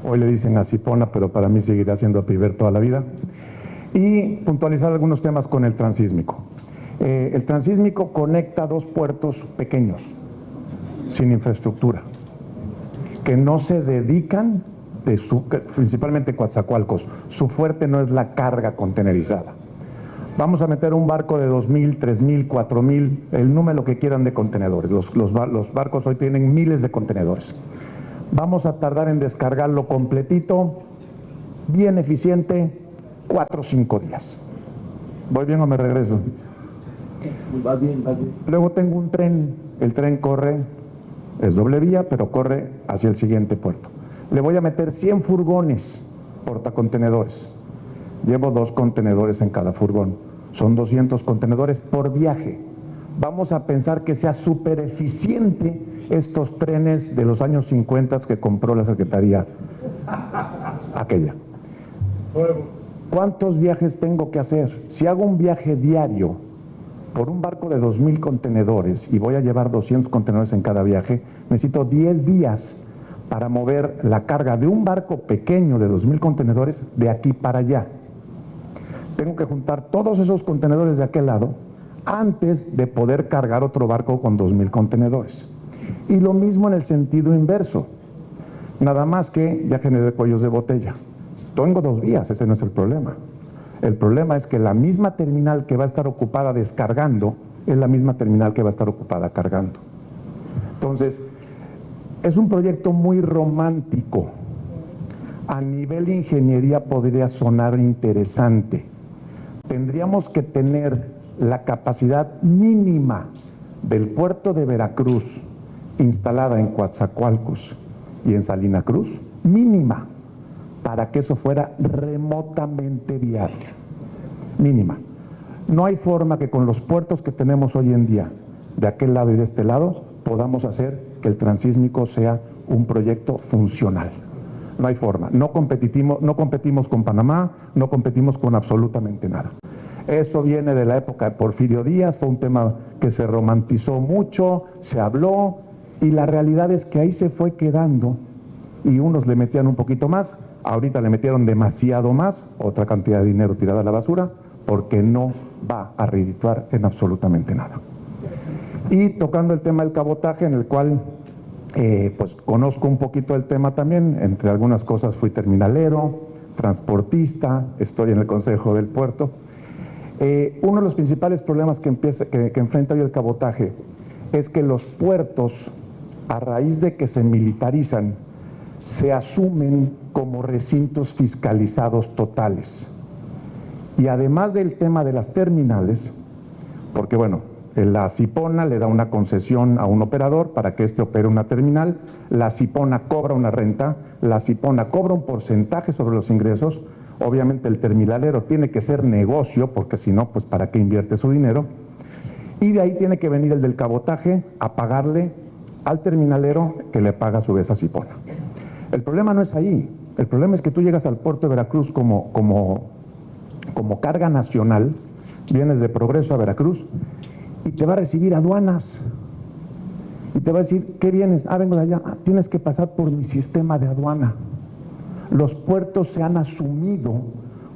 Hoy le dicen Asipona, pero para mí seguirá siendo APIVER toda la vida. Y puntualizar algunos temas con el transísmico. El transísmico conecta 2 puertos pequeños, sin infraestructura, que no se dedican, principalmente Coatzacoalcos, su fuerte no es la carga contenerizada. Vamos a meter un barco de 2,000, 3,000, 4,000, el número que quieran de contenedores. Los barcos hoy tienen miles de contenedores. Vamos a tardar en descargarlo completito, bien eficiente, 4 o 5 días. ¿Voy bien o me regreso? Va bien, va bien. Luego tengo un tren, el tren corre, es doble vía, pero corre hacia el siguiente puerto. Le voy a meter 100 furgones portacontenedores. Llevo 2 contenedores en cada furgón. Son 200 contenedores por viaje. Vamos a pensar que sea súper eficiente estos trenes de los años 50 que compró la Secretaría aquella. ¿Cuántos viajes tengo que hacer? Si hago un viaje diario por un barco de 2,000 contenedores y voy a llevar 200 contenedores en cada viaje, necesito 10 días para mover la carga de un barco pequeño de 2,000 contenedores de aquí para allá. Tengo que juntar todos esos contenedores de aquel lado antes de poder cargar otro barco con 2,000 contenedores. Y lo mismo en el sentido inverso. Nada más que ya generé cuellos de botella. Tengo 2 vías, ese no es el problema. El problema es que la misma terminal que va a estar ocupada descargando es la misma terminal que va a estar ocupada cargando. Entonces, es un proyecto muy romántico. A nivel de ingeniería podría sonar interesante. Tendríamos que tener la capacidad mínima del puerto de Veracruz instalada en Coatzacoalcos y en Salina Cruz, mínima, para que eso fuera remotamente viable. Mínima. No hay forma que con los puertos que tenemos hoy en día, de aquel lado y de este lado, podamos hacer que el transísmico sea un proyecto funcional. No hay forma. No competimos con Panamá, no competimos con absolutamente nada. Eso viene de la época de Porfirio Díaz, fue un tema que se romantizó mucho, se habló, y la realidad es que ahí se fue quedando, y unos le metían un poquito más, ahorita le metieron demasiado más, otra cantidad de dinero tirada a la basura, porque no va a redituar en absolutamente nada. Y tocando el tema del cabotaje, en el cual pues conozco un poquito el tema también, entre algunas cosas fui terminalero, transportista, estoy en el Consejo del Puerto. Uno de los principales problemas que enfrenta hoy el cabotaje es que los puertos, a raíz de que se militarizan, se asumen como recintos fiscalizados totales. Y además del tema de las terminales, porque bueno, la Cipona le da una concesión a un operador para que éste opere una terminal, la Cipona cobra una renta, la Cipona cobra un porcentaje sobre los ingresos, obviamente el terminalero tiene que ser negocio, porque si no, pues ¿para qué invierte su dinero? Y de ahí tiene que venir el del cabotaje a pagarle al terminalero que le paga a su vez a Cipona. El problema no es ahí, el problema es que tú llegas al puerto de Veracruz como carga nacional, vienes de Progreso a Veracruz y te va a recibir aduanas y te va a decir, ¿qué vienes? Ah, vengo de allá. Ah, tienes que pasar por mi sistema de aduana. Los puertos se han asumido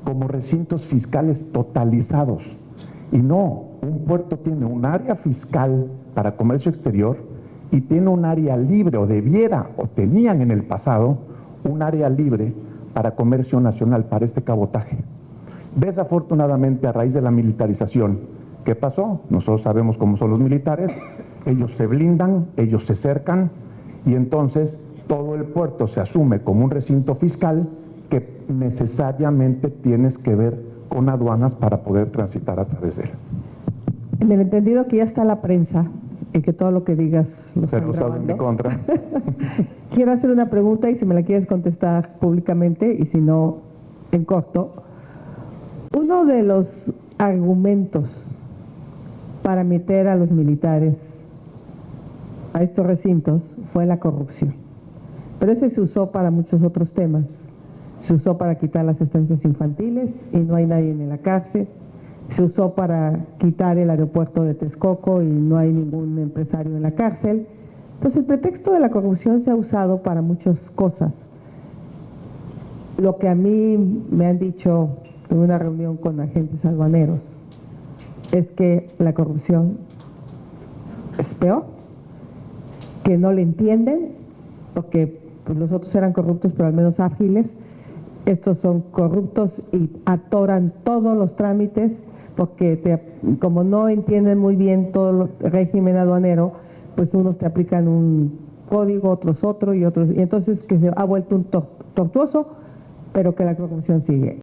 como recintos fiscales totalizados y no, un puerto tiene un área fiscal para comercio exterior y tiene un área libre, o debiera, o tenían en el pasado, un área libre para comercio nacional, para este cabotaje. Desafortunadamente, a raíz de la militarización, ¿qué pasó? Nosotros sabemos cómo son los militares, ellos se blindan, ellos se cercan, y entonces todo el puerto se asume como un recinto fiscal que necesariamente tienes que ver con aduanas para poder transitar a través de él. En el entendido que ya está la prensa y que todo lo que digas lo Se están lo usado en mi grabando. contra. Quiero hacer una pregunta y si me la quieres contestar públicamente y si no, en corto. Uno de los argumentos para meter a los militares a estos recintos fue la corrupción. Pero ese se usó para muchos otros temas. Se usó para quitar las estancias infantiles y no hay nadie en la cárcel. Se usó para quitar el aeropuerto de Texcoco y no hay ningún empresario en la cárcel. Entonces el pretexto de la corrupción se ha usado para muchas cosas. Lo que a mí me han dicho en una reunión con agentes aduaneros es que la corrupción es peor que no le entienden, porque pues, los otros eran corruptos, pero al menos ágiles. Estos son corruptos y atoran todos los trámites, porque como no entienden muy bien todo el régimen aduanero, pues unos te aplican un código, otros otro y otros. Y entonces que se ha vuelto un tortuoso, pero que la corrupción sigue.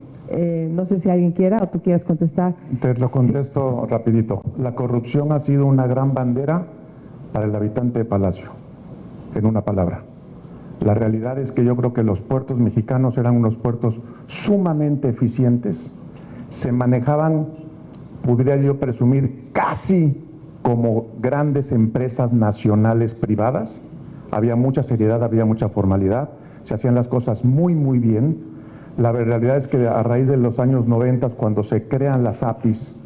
No sé si alguien quiera o tú quieras contestar. Te lo contesto rapidito. La corrupción ha sido una gran bandera para el habitante de Palacio, en una palabra. La realidad es que yo creo que los puertos mexicanos eran unos puertos sumamente eficientes, se manejaban, podría yo presumir, casi como grandes empresas nacionales privadas. Había mucha seriedad, había mucha formalidad, se hacían las cosas muy, muy bien. La realidad es que a raíz de los años 90, cuando se crean las APIs,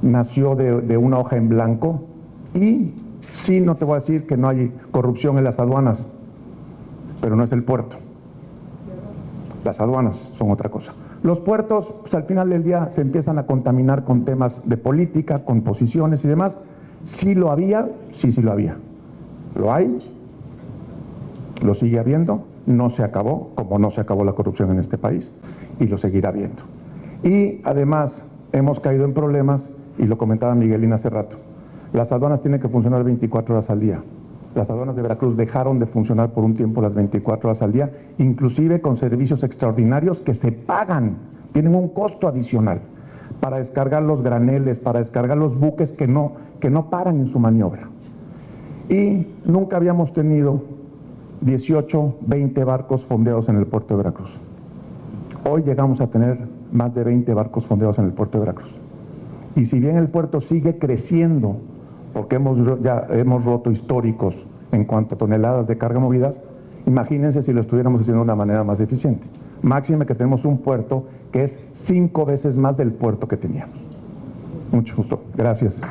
nació de una hoja en blanco. Y sí, no te voy a decir que no hay corrupción en las aduanas, pero no es el puerto. Las aduanas son otra cosa. Los puertos, pues al final del día se empiezan a contaminar con temas de política, con posiciones y demás. Sí lo había, sí lo había. Lo hay, lo sigue habiendo, no se acabó, como no se acabó la corrupción en este país, y lo seguirá habiendo. Y además hemos caído en problemas, y lo comentaba Miguelín hace rato. Las aduanas tienen que funcionar 24 horas al día. Las aduanas de Veracruz dejaron de funcionar por un tiempo las 24 horas al día, inclusive con servicios extraordinarios que se pagan, tienen un costo adicional para descargar los graneles, para descargar los buques que no paran en su maniobra. Y nunca habíamos tenido 18, 20 barcos fondeados en el puerto de Veracruz. Hoy llegamos a tener más de 20 barcos fondeados en el puerto de Veracruz. Y si bien el puerto sigue creciendo, porque ya hemos roto históricos en cuanto a toneladas de carga movidas, imagínense si lo estuviéramos haciendo de una manera más eficiente. Máxime que tenemos un puerto que es 5 veces más del puerto que teníamos. Mucho gusto. Gracias.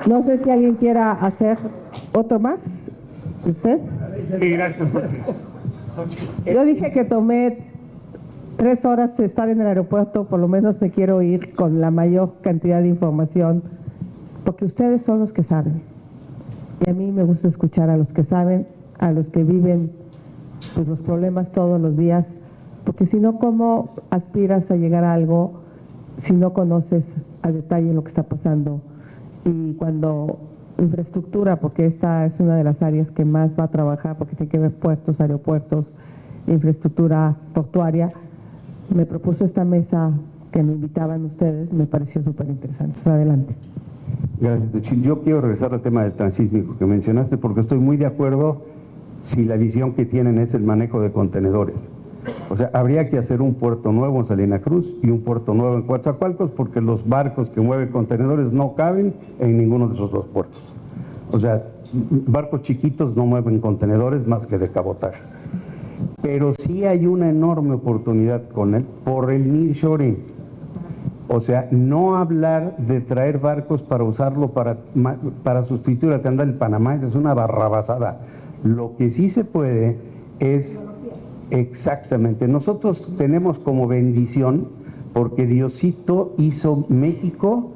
No sé si alguien quiera hacer otro más. ¿Usted? Sí, gracias, Yo dije que tomé 3 horas de estar en el aeropuerto, por lo menos me quiero ir con la mayor cantidad de información, porque ustedes son los que saben. Y a mí me gusta escuchar a los que saben, a los que viven pues, los problemas todos los días, porque si no, ¿cómo aspiras a llegar a algo si no conoces a detalle lo que está pasando? Y cuando infraestructura, porque esta es una de las áreas que más va a trabajar, porque tiene que ver puertos, aeropuertos, infraestructura portuaria, me propuso esta mesa que me invitaban ustedes, me pareció súper interesante. Adelante. Gracias, Xochitl. Yo quiero regresar al tema del transísmico que mencionaste, porque estoy muy de acuerdo si la visión que tienen es el manejo de contenedores. O sea, habría que hacer un puerto nuevo en Salina Cruz y un puerto nuevo en Coatzacoalcos, porque los barcos que mueven contenedores no caben en ninguno de esos dos puertos. O sea, barcos chiquitos no mueven contenedores más que de cabotaje. Pero sí hay una enorme oportunidad con él por el nearshoring. O sea, no hablar de traer barcos para usarlo para sustituir al canal del Panamá, esa es una barrabasada. Lo que sí se puede es, exactamente, nosotros tenemos como bendición, porque Diosito hizo México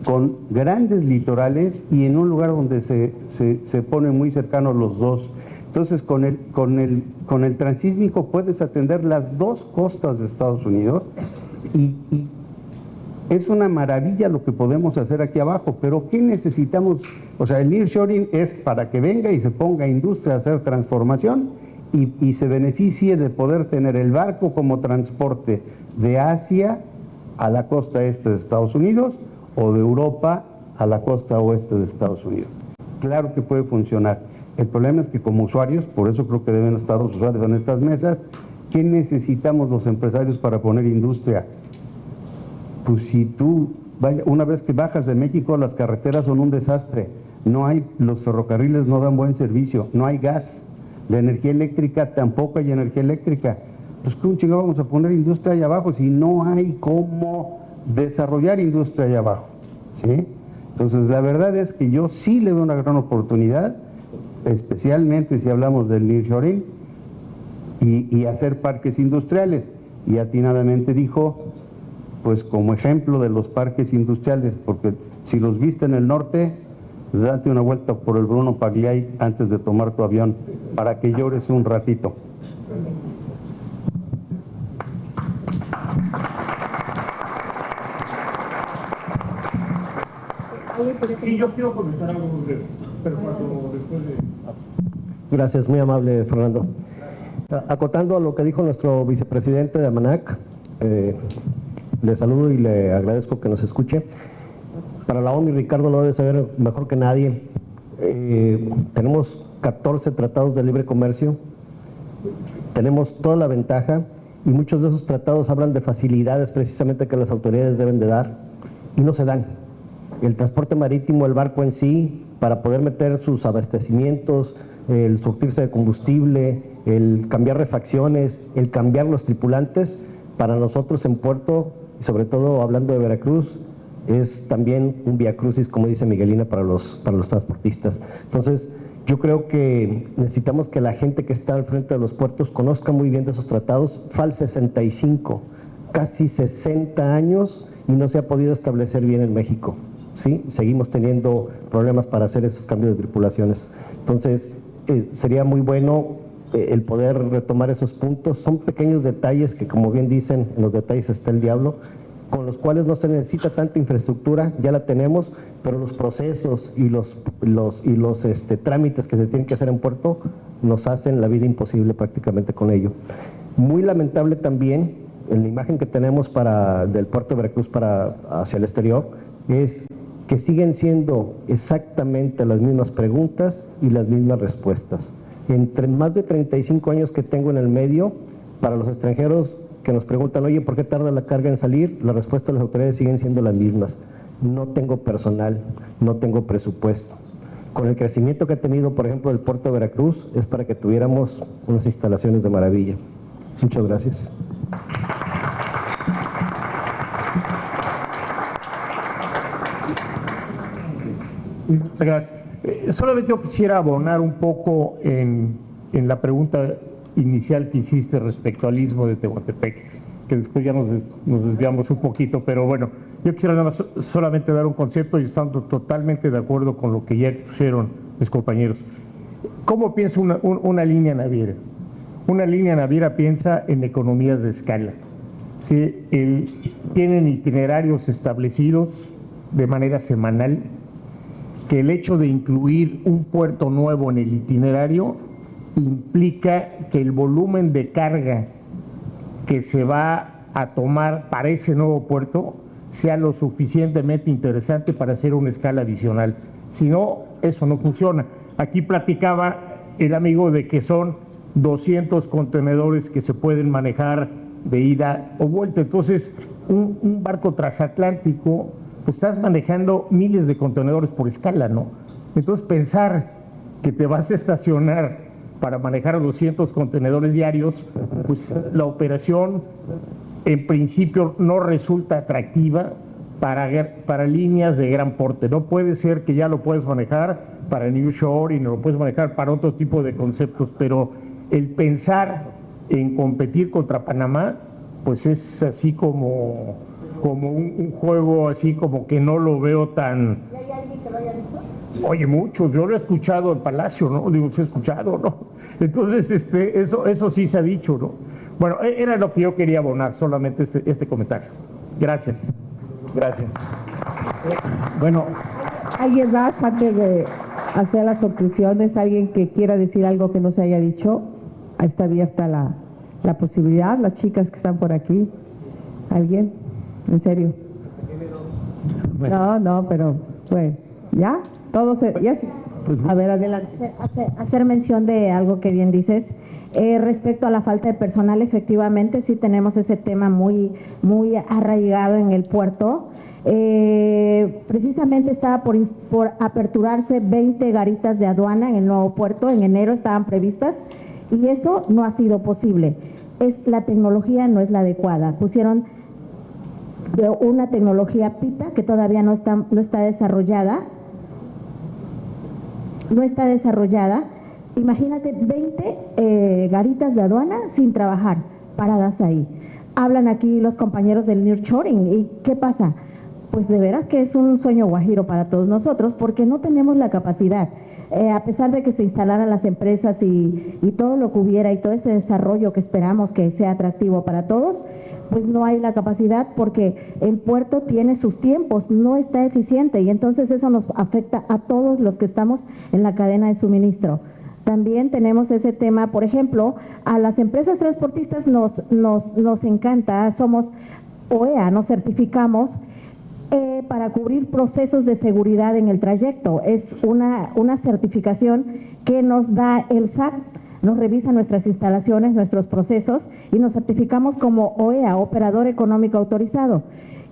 con grandes litorales y en un lugar donde se ponen muy cercanos los dos. Entonces, con el transísmico puedes atender las dos costas de Estados Unidos y es una maravilla lo que podemos hacer aquí abajo, pero ¿qué necesitamos? O sea, el nearshoring es para que venga y se ponga industria a hacer transformación y se beneficie de poder tener el barco como transporte de Asia a la costa este de Estados Unidos o de Europa a la costa oeste de Estados Unidos. Claro que puede funcionar. El problema es que como usuarios, por eso creo que deben estar los usuarios en estas mesas, ¿qué necesitamos los empresarios para poner industria? Pues si tú, una vez que bajas de México, las carreteras son un desastre, no hay, los ferrocarriles no dan buen servicio, no hay gas, la energía eléctrica tampoco hay energía eléctrica. Pues ¿cómo chingado vamos a poner industria allá abajo si no hay cómo desarrollar industria allá abajo? ¿Sí? Entonces la verdad es que yo sí le veo una gran oportunidad, especialmente si hablamos del nearshoring y hacer parques industriales. Y atinadamente dijo, pues como ejemplo de los parques industriales, porque si los viste en el norte, date una vuelta por el Bruno Pagliai antes de tomar tu avión, para que llores un ratito. Sí, yo quiero comentar algo muy breve, pero después de... Gracias, muy amable, Fernando. Acotando a lo que dijo nuestro vicepresidente de AMANAC, le saludo y le agradezco que nos escuche. Para la ONU, Ricardo lo debe saber mejor que nadie. Tenemos 14 tratados de libre comercio, tenemos toda la ventaja y muchos de esos tratados hablan de facilidades precisamente que las autoridades deben de dar y no se dan. El transporte marítimo, el barco en sí, para poder meter sus abastecimientos, el surtirse de combustible, el cambiar refacciones, el cambiar los tripulantes, para nosotros en puerto, y sobre todo hablando de Veracruz, es también un viacrucis, como dice Miguelina, para los transportistas. Entonces, yo creo que necesitamos que la gente que está al frente de los puertos conozca muy bien de esos tratados. FAL 65, casi 60 años y no se ha podido establecer bien en México. ¿Sí? Seguimos teniendo problemas para hacer esos cambios de tripulaciones. Entonces, sería muy bueno el poder retomar esos puntos. Son pequeños detalles que, como bien dicen, en los detalles está el diablo, con los cuales no se necesita tanta infraestructura, ya la tenemos, pero los procesos y los trámites que se tienen que hacer en puerto nos hacen la vida imposible prácticamente con ello. Muy lamentable también, en la imagen que tenemos del puerto de Veracruz hacia el exterior, es que siguen siendo exactamente las mismas preguntas y las mismas respuestas. Entre más de 35 años que tengo en el medio, para los extranjeros que nos preguntan, oye, ¿por qué tarda la carga en salir? La respuesta de las autoridades siguen siendo las mismas. No tengo personal, no tengo presupuesto. Con el crecimiento que ha tenido, por ejemplo, el puerto de Veracruz, es para que tuviéramos unas instalaciones de maravilla. Muchas gracias. Gracias. Solamente yo quisiera abonar un poco en la pregunta inicial que hiciste respecto al istmo de Tehuantepec, que después ya nos desviamos un poquito, pero bueno, yo quisiera nada más solamente dar un concepto y estando totalmente de acuerdo con lo que ya expusieron mis compañeros. ¿Cómo piensa una línea naviera? Una línea naviera piensa en economías de escala. ¿Sí? Tienen itinerarios establecidos de manera semanal, que el hecho de incluir un puerto nuevo en el itinerario implica que el volumen de carga que se va a tomar para ese nuevo puerto sea lo suficientemente interesante para hacer una escala adicional. Si no, eso no funciona. Aquí platicaba el amigo de que son 200 contenedores que se pueden manejar de ida o vuelta. Entonces, un barco transatlántico, pues estás manejando miles de contenedores por escala, ¿no? Entonces, pensar que te vas a estacionar para manejar 200 contenedores diarios, pues la operación en principio no resulta atractiva para líneas de gran porte. No puede ser que ya lo puedes manejar para New Shore y no lo puedes manejar para otro tipo de conceptos, pero el pensar en competir contra Panamá, pues es así como un juego así como que no lo veo tan... ¿Y hay alguien que lo haya dicho? Oye, mucho, yo lo he escuchado en Palacio, ¿no? Digo, se ha escuchado, ¿no? Entonces, eso sí se ha dicho, ¿no? Bueno, era lo que yo quería abonar, solamente este comentario. Gracias. Gracias. Bueno, ¿alguien más antes de hacer las conclusiones? ¿Alguien que quiera decir algo que no se haya dicho? Ahí está abierta la posibilidad, las chicas que están por aquí. ¿Alguien? ¿En serio? No, pero bueno, ¿ya? Todos, a ver, adelante. Hacer mención de algo que bien dices. Respecto a la falta de personal, efectivamente sí tenemos ese tema muy arraigado en el puerto. Precisamente estaba por aperturarse 20 garitas de aduana en el nuevo puerto, en enero estaban previstas y eso no ha sido posible. La tecnología no es la adecuada. Pusieron una tecnología PITA que todavía no está desarrollada. Imagínate 20 garitas de aduana sin trabajar, paradas ahí. hablan aquí los compañeros del nearshoring. ¿Y qué pasa? Pues de veras que es un sueño guajiro para todos nosotros porque no tenemos la capacidad. A pesar de que se instalaran las empresas y todo lo que hubiera y todo ese desarrollo que esperamos que sea atractivo para todos, pues no hay la capacidad porque el puerto tiene sus tiempos, no está eficiente y entonces eso nos afecta a todos los que estamos en la cadena de suministro. También tenemos ese tema, por ejemplo, a las empresas transportistas nos encanta, somos OEA, nos certificamos para cubrir procesos de seguridad en el trayecto. Es una certificación que nos da el SAT, nos revisa nuestras instalaciones, nuestros procesos y nos certificamos como OEA, Operador Económico Autorizado.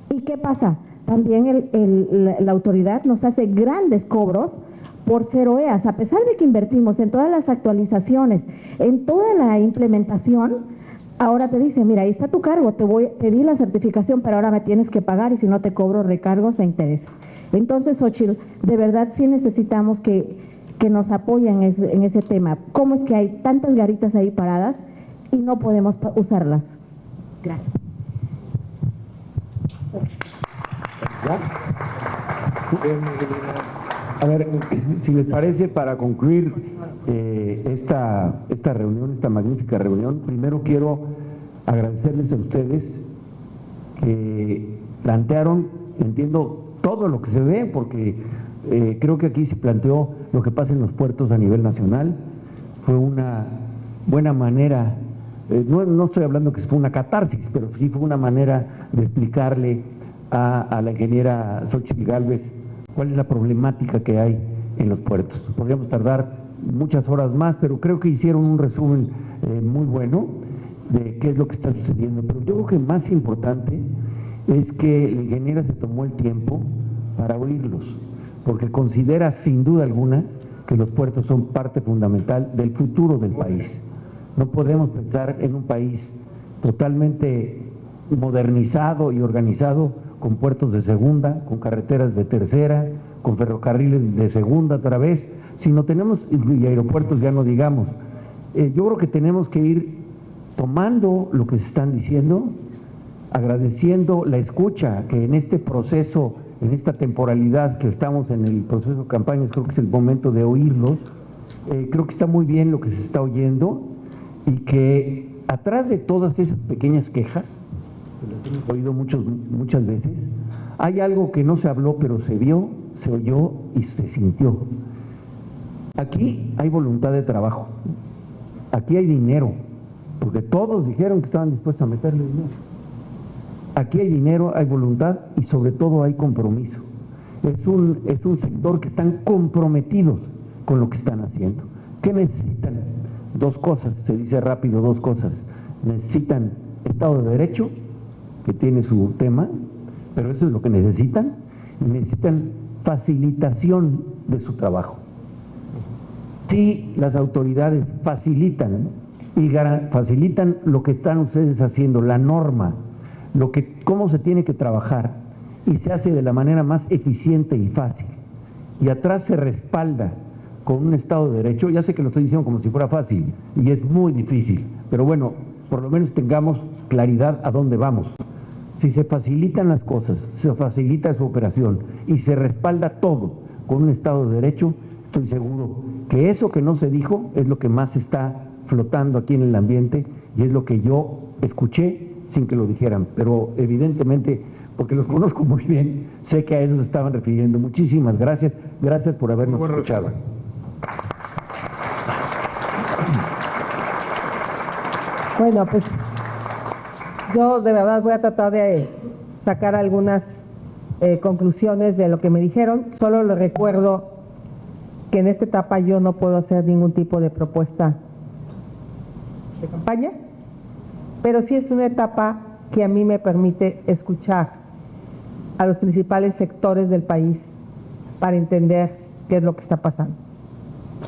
¿Y qué pasa? También la autoridad nos hace grandes cobros por ser OEAs, a pesar de que invertimos en todas las actualizaciones, en toda la implementación. Ahora te dice, mira, ahí está tu cargo, te di la certificación, pero ahora me tienes que pagar y si no te cobro recargos e intereses. Entonces, Xochitl, de verdad sí necesitamos que nos apoyen en ese tema. ¿Cómo es que hay tantas garitas ahí paradas y no podemos usarlas? Gracias. A ver, si les parece, para concluir esta reunión, esta magnífica reunión, primero quiero agradecerles a ustedes que plantearon, entiendo, todo lo que se ve, porque creo que aquí se planteó lo que pasa en los puertos a nivel nacional. Fue una buena manera, no estoy hablando que fue una catarsis, pero sí fue una manera de explicarle a la ingeniera Xochitl Gálvez cuál es la problemática que hay en los puertos. Podríamos tardar muchas horas más, pero creo que hicieron un resumen muy bueno de qué es lo que está sucediendo. Pero yo creo que más importante es que la ingeniera se tomó el tiempo para oírlos, porque considera sin duda alguna que los puertos son parte fundamental del futuro del país. No podemos pensar en un país totalmente modernizado y organizado con puertos de segunda, con carreteras de tercera, con ferrocarriles de segunda otra vez, si no tenemos, y aeropuertos ya no digamos. Yo creo que tenemos que ir tomando lo que se están diciendo, agradeciendo la escucha que en este proceso, en esta temporalidad que estamos en el proceso de campañas, creo que es el momento de oírlos. Creo que está muy bien lo que se está oyendo y que atrás de todas esas pequeñas quejas, que las hemos oído muchas veces, hay algo que no se habló, pero se vio, se oyó y se sintió. Aquí hay voluntad de trabajo, aquí hay dinero, porque todos dijeron que estaban dispuestos a meterle dinero. Aquí hay dinero, hay voluntad y sobre todo hay compromiso. Es un sector que están comprometidos con lo que están haciendo. ¿Qué necesitan? Dos cosas, se dice rápido, dos cosas. Necesitan Estado de Derecho, que tiene su tema, pero eso es lo que necesitan, y necesitan facilitación de su trabajo. Si las autoridades facilitan facilitan lo que están ustedes haciendo, la norma, cómo se tiene que trabajar, y se hace de la manera más eficiente y fácil, y atrás se respalda con un Estado de Derecho, ya sé que lo estoy diciendo como si fuera fácil, y es muy difícil, pero bueno, por lo menos tengamos claridad a dónde vamos. Si se facilitan las cosas, se facilita su operación y se respalda todo con un Estado de Derecho, estoy seguro que eso que no se dijo es lo que más está flotando aquí en el ambiente y es lo que yo escuché sin que lo dijeran, pero evidentemente, porque los conozco muy bien, sé que a eso se estaban refiriendo. Muchísimas gracias, gracias por habernos escuchado. Bueno, pues yo de verdad voy a tratar de sacar algunas conclusiones de lo que me dijeron. Solo les recuerdo que en esta etapa yo no puedo hacer ningún tipo de propuesta de campaña, pero sí es una etapa que a mí me permite escuchar a los principales sectores del país para entender qué es lo que está pasando.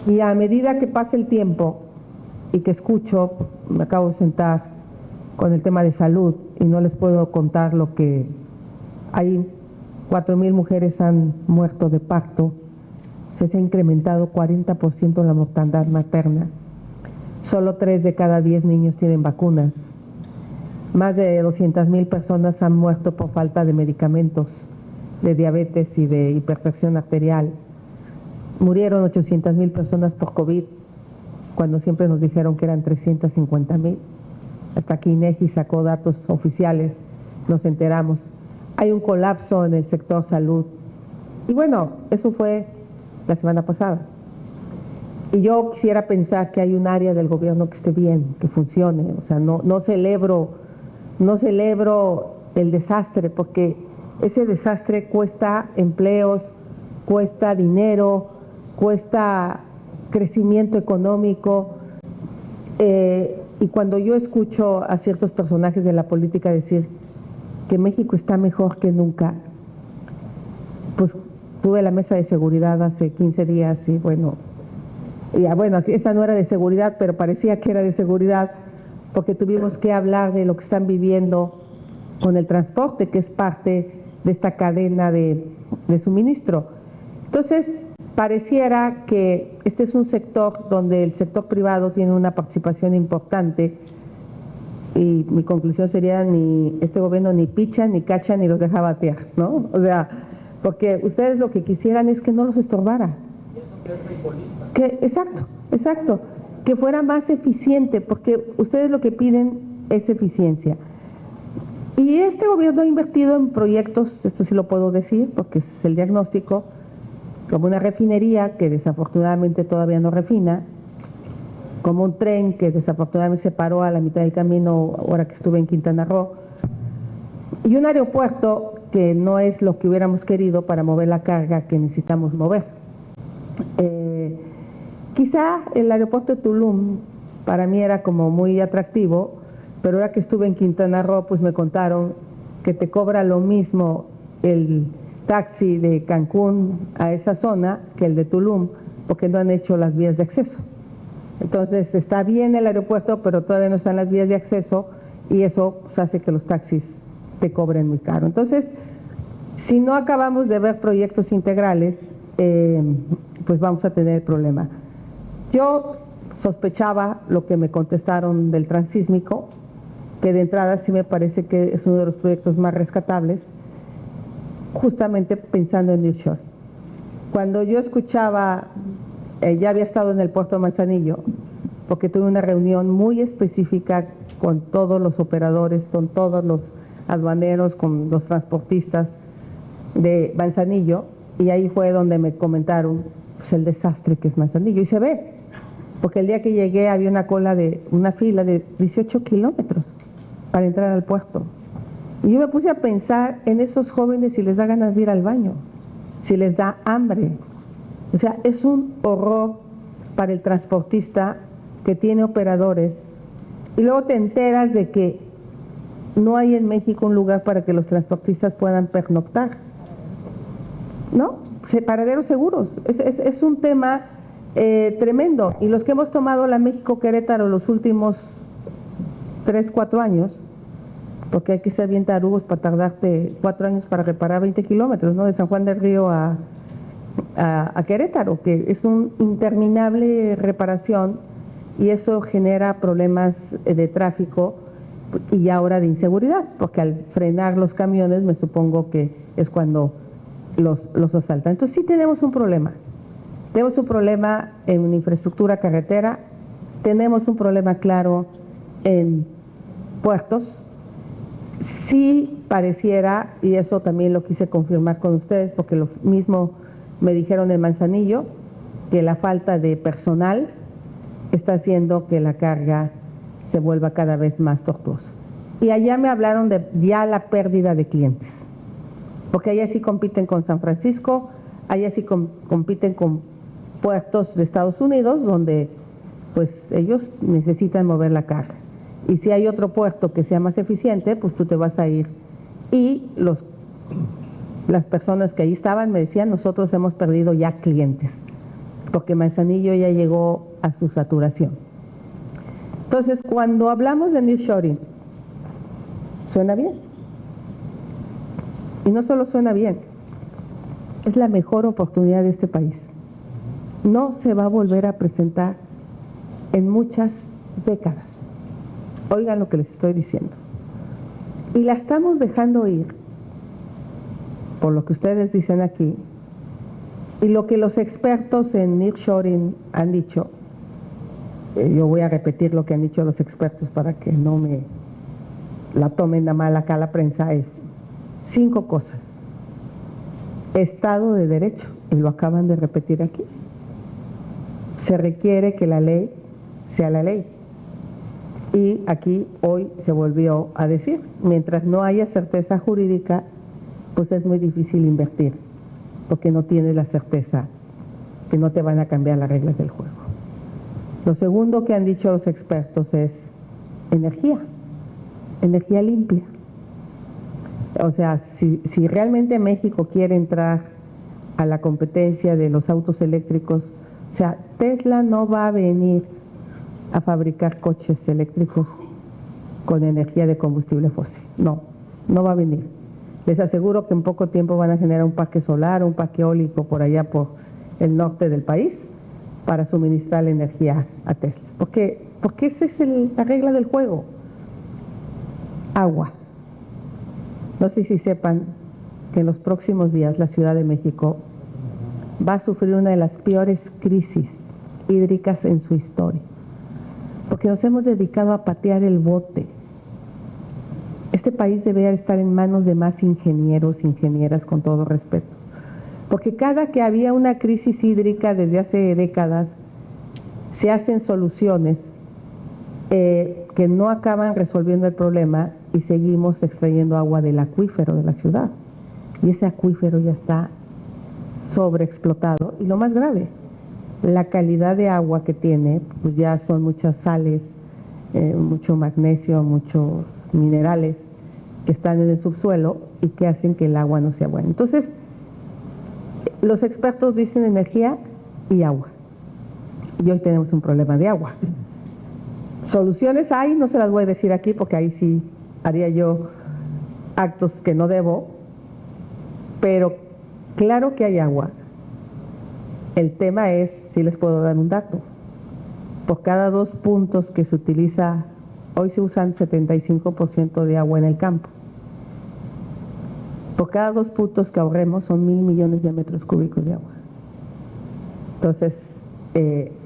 Y a medida que pasa el tiempo y que escucho, me acabo de sentar con el tema de salud y no les puedo contar lo que hay. 4,000 mujeres han muerto de parto, se ha incrementado 40% la mortandad materna, solo 3 de cada 10 niños tienen vacunas. Más de 200,000 personas han muerto por falta de medicamentos de diabetes y de hipertensión arterial. Murieron 800,000 personas por COVID, cuando siempre nos dijeron que eran 350,000. Hasta que INEGI sacó datos oficiales, nos enteramos. Hay un colapso en el sector salud. Y bueno, eso fue la semana pasada. Y yo quisiera pensar que hay un área del gobierno que esté bien, que funcione. O sea, no celebro el desastre, porque ese desastre cuesta empleos, cuesta dinero, cuesta crecimiento económico. Y cuando yo escucho a ciertos personajes de la política decir que México está mejor que nunca, pues tuve la mesa de seguridad hace 15 días y bueno, esta no era de seguridad, pero parecía que era de seguridad, porque tuvimos que hablar de lo que están viviendo con el transporte, que es parte de esta cadena de suministro. Entonces, pareciera que este es un sector donde el sector privado tiene una participación importante, y mi conclusión sería: ni este gobierno ni picha, ni cacha, ni los deja batear, ¿no? O sea, porque ustedes lo que quisieran es que no los estorbara. Exacto, que fuera más eficiente, porque ustedes lo que piden es eficiencia. Y este gobierno ha invertido en proyectos, esto sí lo puedo decir porque es el diagnóstico, como una refinería que desafortunadamente todavía no refina, como un tren que desafortunadamente se paró a la mitad del camino ahora que estuve en Quintana Roo, y un aeropuerto que no es lo que hubiéramos querido para mover la carga que necesitamos mover. Quizá el aeropuerto de Tulum para mí era como muy atractivo, pero ahora que estuve en Quintana Roo, pues me contaron que te cobra lo mismo el taxi de Cancún a esa zona que el de Tulum, porque no han hecho las vías de acceso. Entonces está bien el aeropuerto, pero todavía no están las vías de acceso, y eso pues, hace que los taxis te cobren muy caro. Entonces, si no acabamos de ver proyectos integrales, pues vamos a tener problema. Yo sospechaba lo que me contestaron del transísmico, que de entrada sí me parece que es uno de los proyectos más rescatables, justamente pensando en Nearshoring. Cuando yo escuchaba, ya había estado en el puerto de Manzanillo, porque tuve una reunión muy específica con todos los operadores, con todos los aduaneros, con los transportistas de Manzanillo, y ahí fue donde me comentaron pues, el desastre que es Manzanillo, y se ve, porque el día que llegué había una fila de 18 kilómetros para entrar al puerto. Y yo me puse a pensar en esos jóvenes si les da ganas de ir al baño, si les da hambre. O sea, es un horror para el transportista que tiene operadores, y luego te enteras de que no hay en México un lugar para que los transportistas puedan pernoctar, ¿no? Paraderos seguros. Es un tema tremendo, y los que hemos tomado la México-Querétaro los últimos 3, 4 años, porque hay que ser bien tarugos para tardarte 4 años para reparar 20 kilómetros, ¿no? De San Juan del Río a Querétaro, que es una interminable reparación, y eso genera problemas de tráfico y ahora de inseguridad, porque al frenar los camiones me supongo que es cuando los asaltan. Entonces sí tenemos un problema. Tenemos un problema en infraestructura carretera, tenemos un problema claro en puertos. Sí pareciera, y eso también lo quise confirmar con ustedes, porque lo mismo me dijeron en Manzanillo, que la falta de personal está haciendo que la carga se vuelva cada vez más tortuosa. Y allá me hablaron de ya la pérdida de clientes, porque allá sí compiten con San Francisco, allá sí compiten con puertos de Estados Unidos, donde pues ellos necesitan mover la carga. Y si hay otro puerto que sea más eficiente, pues tú te vas a ir. Y las personas que ahí estaban me decían, nosotros hemos perdido ya clientes, porque Manzanillo ya llegó a su saturación. Entonces, cuando hablamos de nearshoring, suena bien. Y no solo suena bien, es la mejor oportunidad de este país. No se va a volver a presentar en muchas décadas. Oigan lo que les estoy diciendo. Y la estamos dejando ir, por lo que ustedes dicen aquí, y lo que los expertos en nearshoring han dicho. Yo voy a repetir lo que han dicho los expertos para que no me la tomen a mal acá la prensa, es 5 cosas. Estado de Derecho, y lo acaban de repetir aquí. Se requiere que la ley sea la ley. Y aquí hoy se volvió a decir, mientras no haya certeza jurídica, pues es muy difícil invertir, porque no tienes la certeza que no te van a cambiar las reglas del juego. Lo segundo que han dicho los expertos es energía limpia. O sea, si realmente México quiere entrar a la competencia de los autos eléctricos, o sea, Tesla no va a venir a fabricar coches eléctricos con energía de combustible fósil. No va a venir. Les aseguro que en poco tiempo van a generar un parque solar, un parque eólico por allá por el norte del país para suministrar la energía a Tesla. Porque esa es la regla del juego. Agua. No sé si sepan que en los próximos días la Ciudad de México va a sufrir una de las peores crisis hídricas en su historia, porque nos hemos dedicado a patear el bote. Este país debería estar en manos de más ingenieros, ingenieras, con todo respeto, porque cada que había una crisis hídrica desde hace décadas, se hacen soluciones que no acaban resolviendo el problema y seguimos extrayendo agua del acuífero de la ciudad. Y ese acuífero ya está sobreexplotado. Y lo más grave, la calidad de agua que tiene, pues ya son muchas sales, mucho magnesio, muchos minerales que están en el subsuelo y que hacen que el agua no sea buena. Entonces, los expertos dicen energía y agua. Y hoy tenemos un problema de agua. Soluciones hay, no se las voy a decir aquí porque ahí sí haría yo actos que no debo, pero claro que hay agua. El tema es, si les puedo dar un dato, por cada 2 puntos que se utiliza, hoy se usan 75% de agua en el campo. Por cada 2 puntos que ahorremos son 1,000 millones de metros cúbicos de agua. Entonces,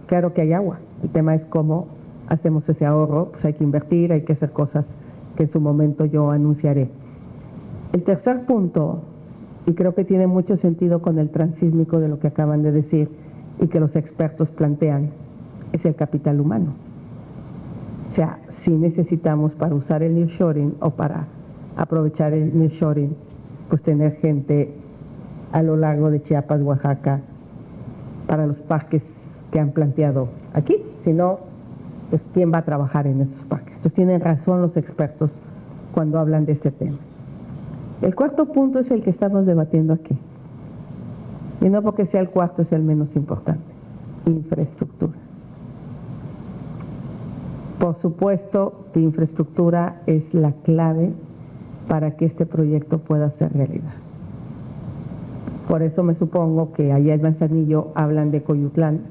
claro que hay agua. El tema es cómo hacemos ese ahorro. Pues hay que invertir, hay que hacer cosas que en su momento yo anunciaré. El tercer punto, y creo que tiene mucho sentido con el transísmico de lo que acaban de decir y que los expertos plantean, es el capital humano. O sea, si necesitamos para usar el nearshoring o para aprovechar el nearshoring, pues tener gente a lo largo de Chiapas, Oaxaca, para los parques que han planteado aquí. Si no, pues ¿quién va a trabajar en esos parques? Entonces tienen razón los expertos cuando hablan de este tema. El cuarto punto es el que estamos debatiendo aquí. Y no porque sea el cuarto es el menos importante. Infraestructura. Por supuesto que infraestructura es la clave para que este proyecto pueda ser realidad. Por eso me supongo que allá en Manzanillo hablan de Coyutlán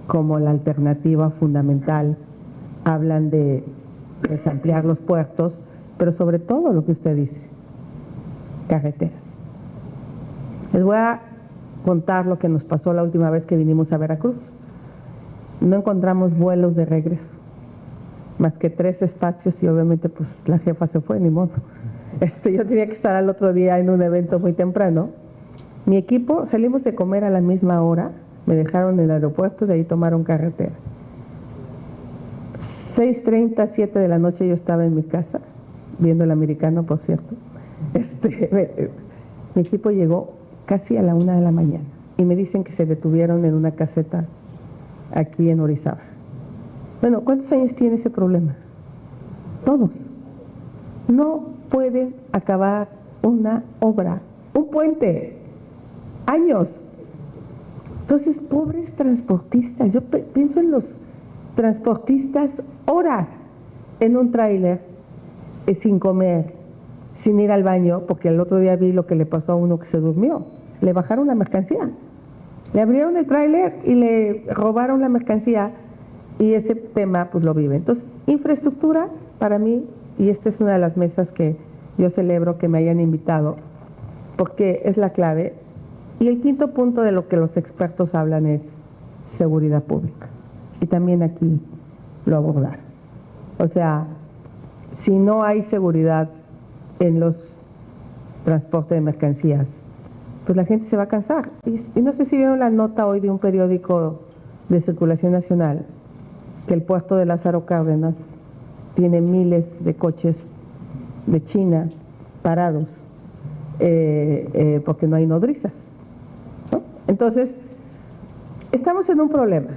como la alternativa fundamental, hablan de ampliar los puertos, pero sobre todo lo que usted dice, carreteras. Les voy a contar lo que nos pasó la última vez que vinimos a Veracruz. No encontramos vuelos de regreso, más que 3 espacios y obviamente pues la jefa se fue, ni modo. Yo tenía que estar al otro día en un evento muy temprano. Mi equipo, salimos de comer a la misma hora, me dejaron en el aeropuerto, de ahí tomaron carretera. 6:30, 7 de la noche yo estaba en mi casa, viendo el americano, por cierto. Mi equipo llegó casi a la 1 de la mañana y me dicen que se detuvieron en una caseta aquí en Orizaba. Bueno, ¿cuántos años tiene ese problema? Todos. No pueden acabar una obra, un puente, años. Entonces, pobres transportistas, yo pienso en los transportistas, horas en un tráiler, sin comer, sin ir al baño, porque el otro día vi lo que le pasó a uno que se durmió. Le bajaron la mercancía, le abrieron el tráiler y le robaron la mercancía, y ese tema pues lo vive. Entonces, infraestructura para mí, y esta es una de las mesas que Yo celebro que me hayan invitado porque es la clave. Y el quinto punto de lo que los expertos hablan es seguridad pública. Y también aquí lo abordaron. O sea, si no hay seguridad en los transportes de mercancías, pues la gente se va a cansar. Y no sé si vieron la nota hoy de un periódico de circulación nacional, que el puerto de Lázaro Cárdenas tiene miles de coches de China parados porque no hay nodrizas, ¿no? Entonces, estamos en un problema.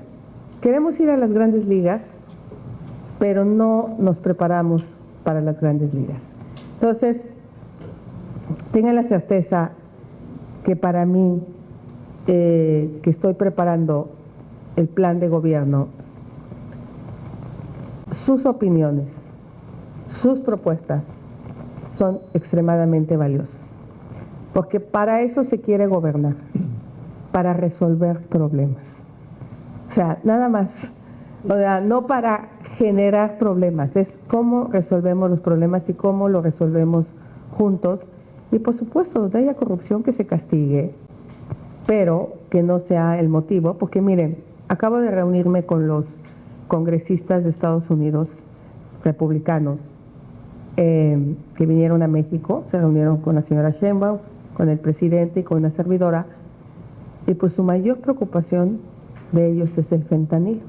Queremos ir a las grandes ligas, pero no nos preparamos para las grandes ligas. Entonces, tengan la certeza que para mí, que estoy preparando el plan de gobierno, sus opiniones, sus propuestas son extremadamente valiosas, porque para eso se quiere gobernar, para resolver problemas. O sea, nada más, o sea, no para generar problemas, es cómo resolvemos los problemas y cómo lo resolvemos juntos. Y por supuesto, donde haya corrupción, que se castigue, pero que no sea el motivo, porque miren, acabo de reunirme con los congresistas de Estados Unidos, republicanos, que vinieron a México, se reunieron con la señora Sheinbaum, con el presidente y con una servidora, y pues su mayor preocupación de ellos es el fentanilo.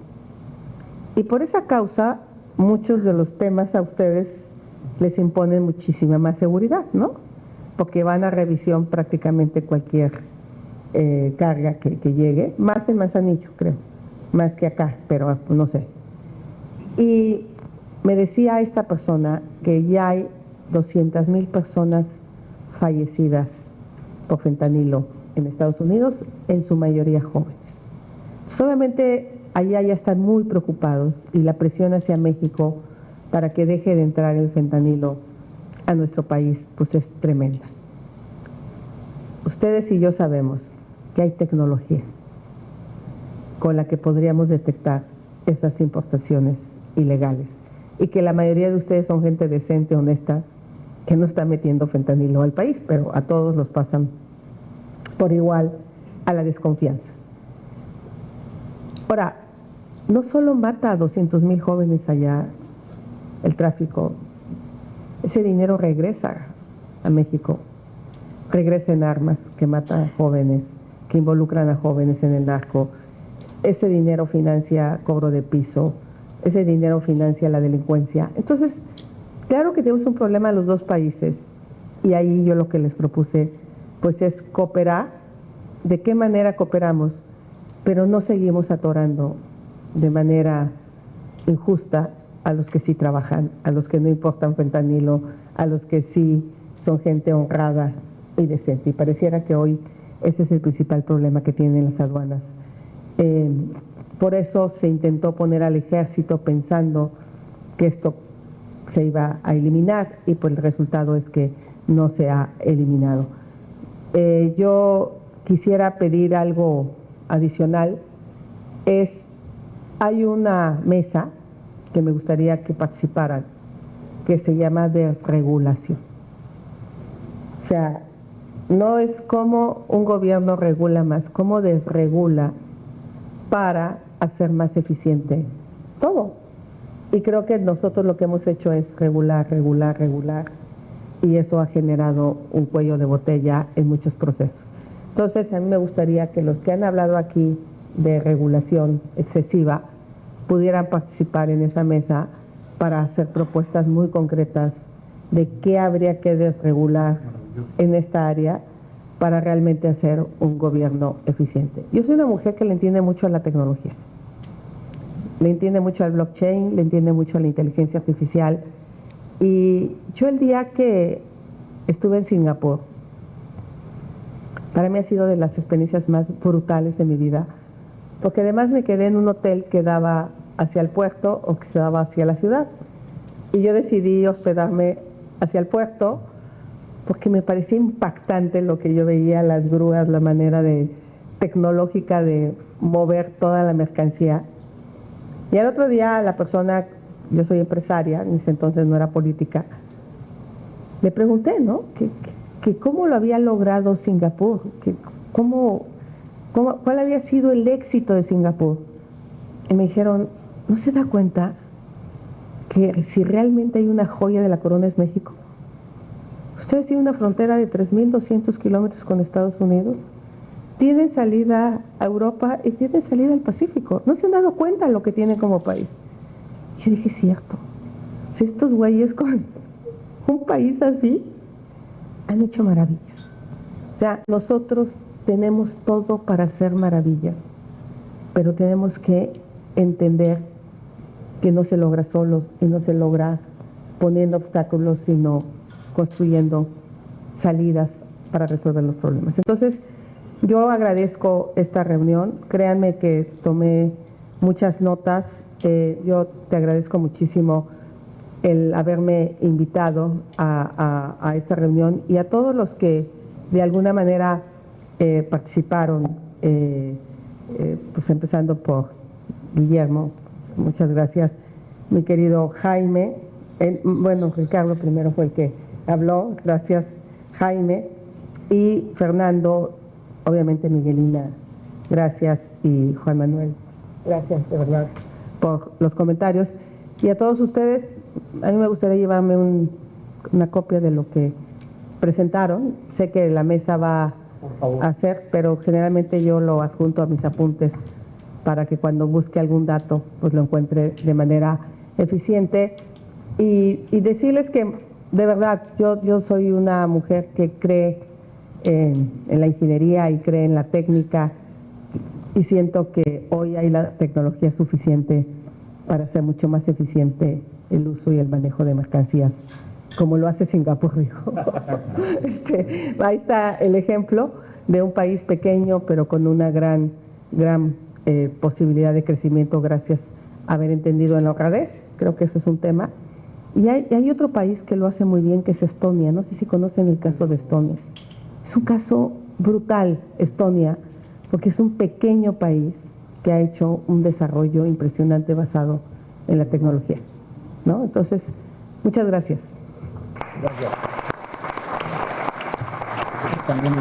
Y por esa causa, muchos de los temas a ustedes les imponen muchísima más seguridad, ¿no? Porque van a revisión prácticamente cualquier carga que llegue, más en Manzanillo, creo, más que acá, pero no sé. Y me decía esta persona que ya hay 200,000 personas fallecidas por fentanilo en Estados Unidos, en su mayoría jóvenes. Obviamente allá ya están muy preocupados y la presión hacia México para que deje de entrar el fentanilo a nuestro país pues es tremenda. Ustedes y yo sabemos que hay tecnología con la que podríamos detectar esas importaciones ilegales y que la mayoría de ustedes son gente decente, honesta, que no está metiendo fentanilo al país, pero a todos los pasan por igual a la desconfianza. Ahora, no solo mata a 200,000 jóvenes allá el tráfico, ese dinero regresa a México, regresa en armas que matan a jóvenes, que involucran a jóvenes en el narco, ese dinero financia cobro de piso, ese dinero financia la delincuencia. Entonces, claro que tenemos un problema en los dos países y ahí yo lo que les propuse pues es cooperar. ¿De qué manera cooperamos? Pero no seguimos atorando de manera injusta a los que sí trabajan, a los que no importan fentanilo, a los que sí son gente honrada y decente. Y pareciera que hoy ese es el principal problema que tienen las aduanas. Por eso se intentó poner al ejército pensando que esto se iba a eliminar y pues el resultado es que no se ha eliminado. Yo quisiera pedir algo adicional. Hay una mesa que me gustaría que participaran, que se llama desregulación. O sea, no es cómo un gobierno regula más, cómo desregula para hacer más eficiente todo. Y creo que nosotros lo que hemos hecho es regular, y eso ha generado un cuello de botella en muchos procesos. Entonces, a mí me gustaría que los que han hablado aquí de regulación excesiva pudieran participar en esa mesa para hacer propuestas muy concretas de qué habría que desregular en esta área para realmente hacer un gobierno eficiente. Yo soy una mujer que le entiende mucho a la tecnología, le entiende mucho al blockchain, le entiende mucho a la inteligencia artificial, y yo el día que estuve en Singapur, para mí ha sido de las experiencias más brutales de mi vida, porque además me quedé en un hotel que daba hacia el puerto o que se daba hacia la ciudad, y yo decidí hospedarme hacia el puerto porque me parecía impactante lo que yo veía, las grúas, la manera tecnológica de mover toda la mercancía. Y al otro día la persona, yo soy empresaria, en ese entonces no era política, le pregunté, ¿no? Que cómo lo había logrado Singapur, cuál había sido el éxito de Singapur. Y me dijeron, ¿no se da cuenta que si realmente hay una joya de la corona es México? Ustedes tienen una frontera de 3.200 kilómetros con Estados Unidos, tienen salida a Europa y tienen salida al Pacífico. ¿No se han dado cuenta de lo que tienen como país? Yo dije, cierto. Si estos güeyes con un país así han hecho maravillas. O sea, nosotros tenemos todo para hacer maravillas, pero tenemos que entender que no se logra solo y no se logra poniendo obstáculos, sino construyendo salidas para resolver los problemas. Entonces, yo agradezco esta reunión. Créanme que tomé muchas notas. Yo te agradezco muchísimo el haberme invitado a esta reunión y a todos los que de alguna manera participaron, pues empezando por Guillermo. Muchas gracias, mi querido Jaime. Bueno, Ricardo primero fue el que habló. Gracias, Jaime. Y Fernando, obviamente Miguelina, gracias. Y Juan Manuel, gracias de verdad por los comentarios. Y a todos ustedes, a mí me gustaría llevarme una copia de lo que presentaron. Sé que la mesa va a hacer, pero generalmente yo lo adjunto a mis apuntes para que cuando busque algún dato, pues lo encuentre de manera eficiente. Y decirles que, de verdad, yo soy una mujer que cree en la ingeniería y cree en la técnica, y siento que hoy hay la tecnología suficiente para hacer mucho más eficiente el uso y el manejo de mercancías, como lo hace Singapur, dijo. Ahí está el ejemplo de un país pequeño, pero con una gran posibilidad de crecimiento gracias a haber entendido en la honradez. Creo que eso es un tema. Y hay otro país que lo hace muy bien, que es Estonia. No sé si conocen el caso de Estonia. Es un caso brutal, Estonia, porque es un pequeño país que ha hecho un desarrollo impresionante basado en la tecnología, ¿no? Entonces, muchas gracias. Gracias. También,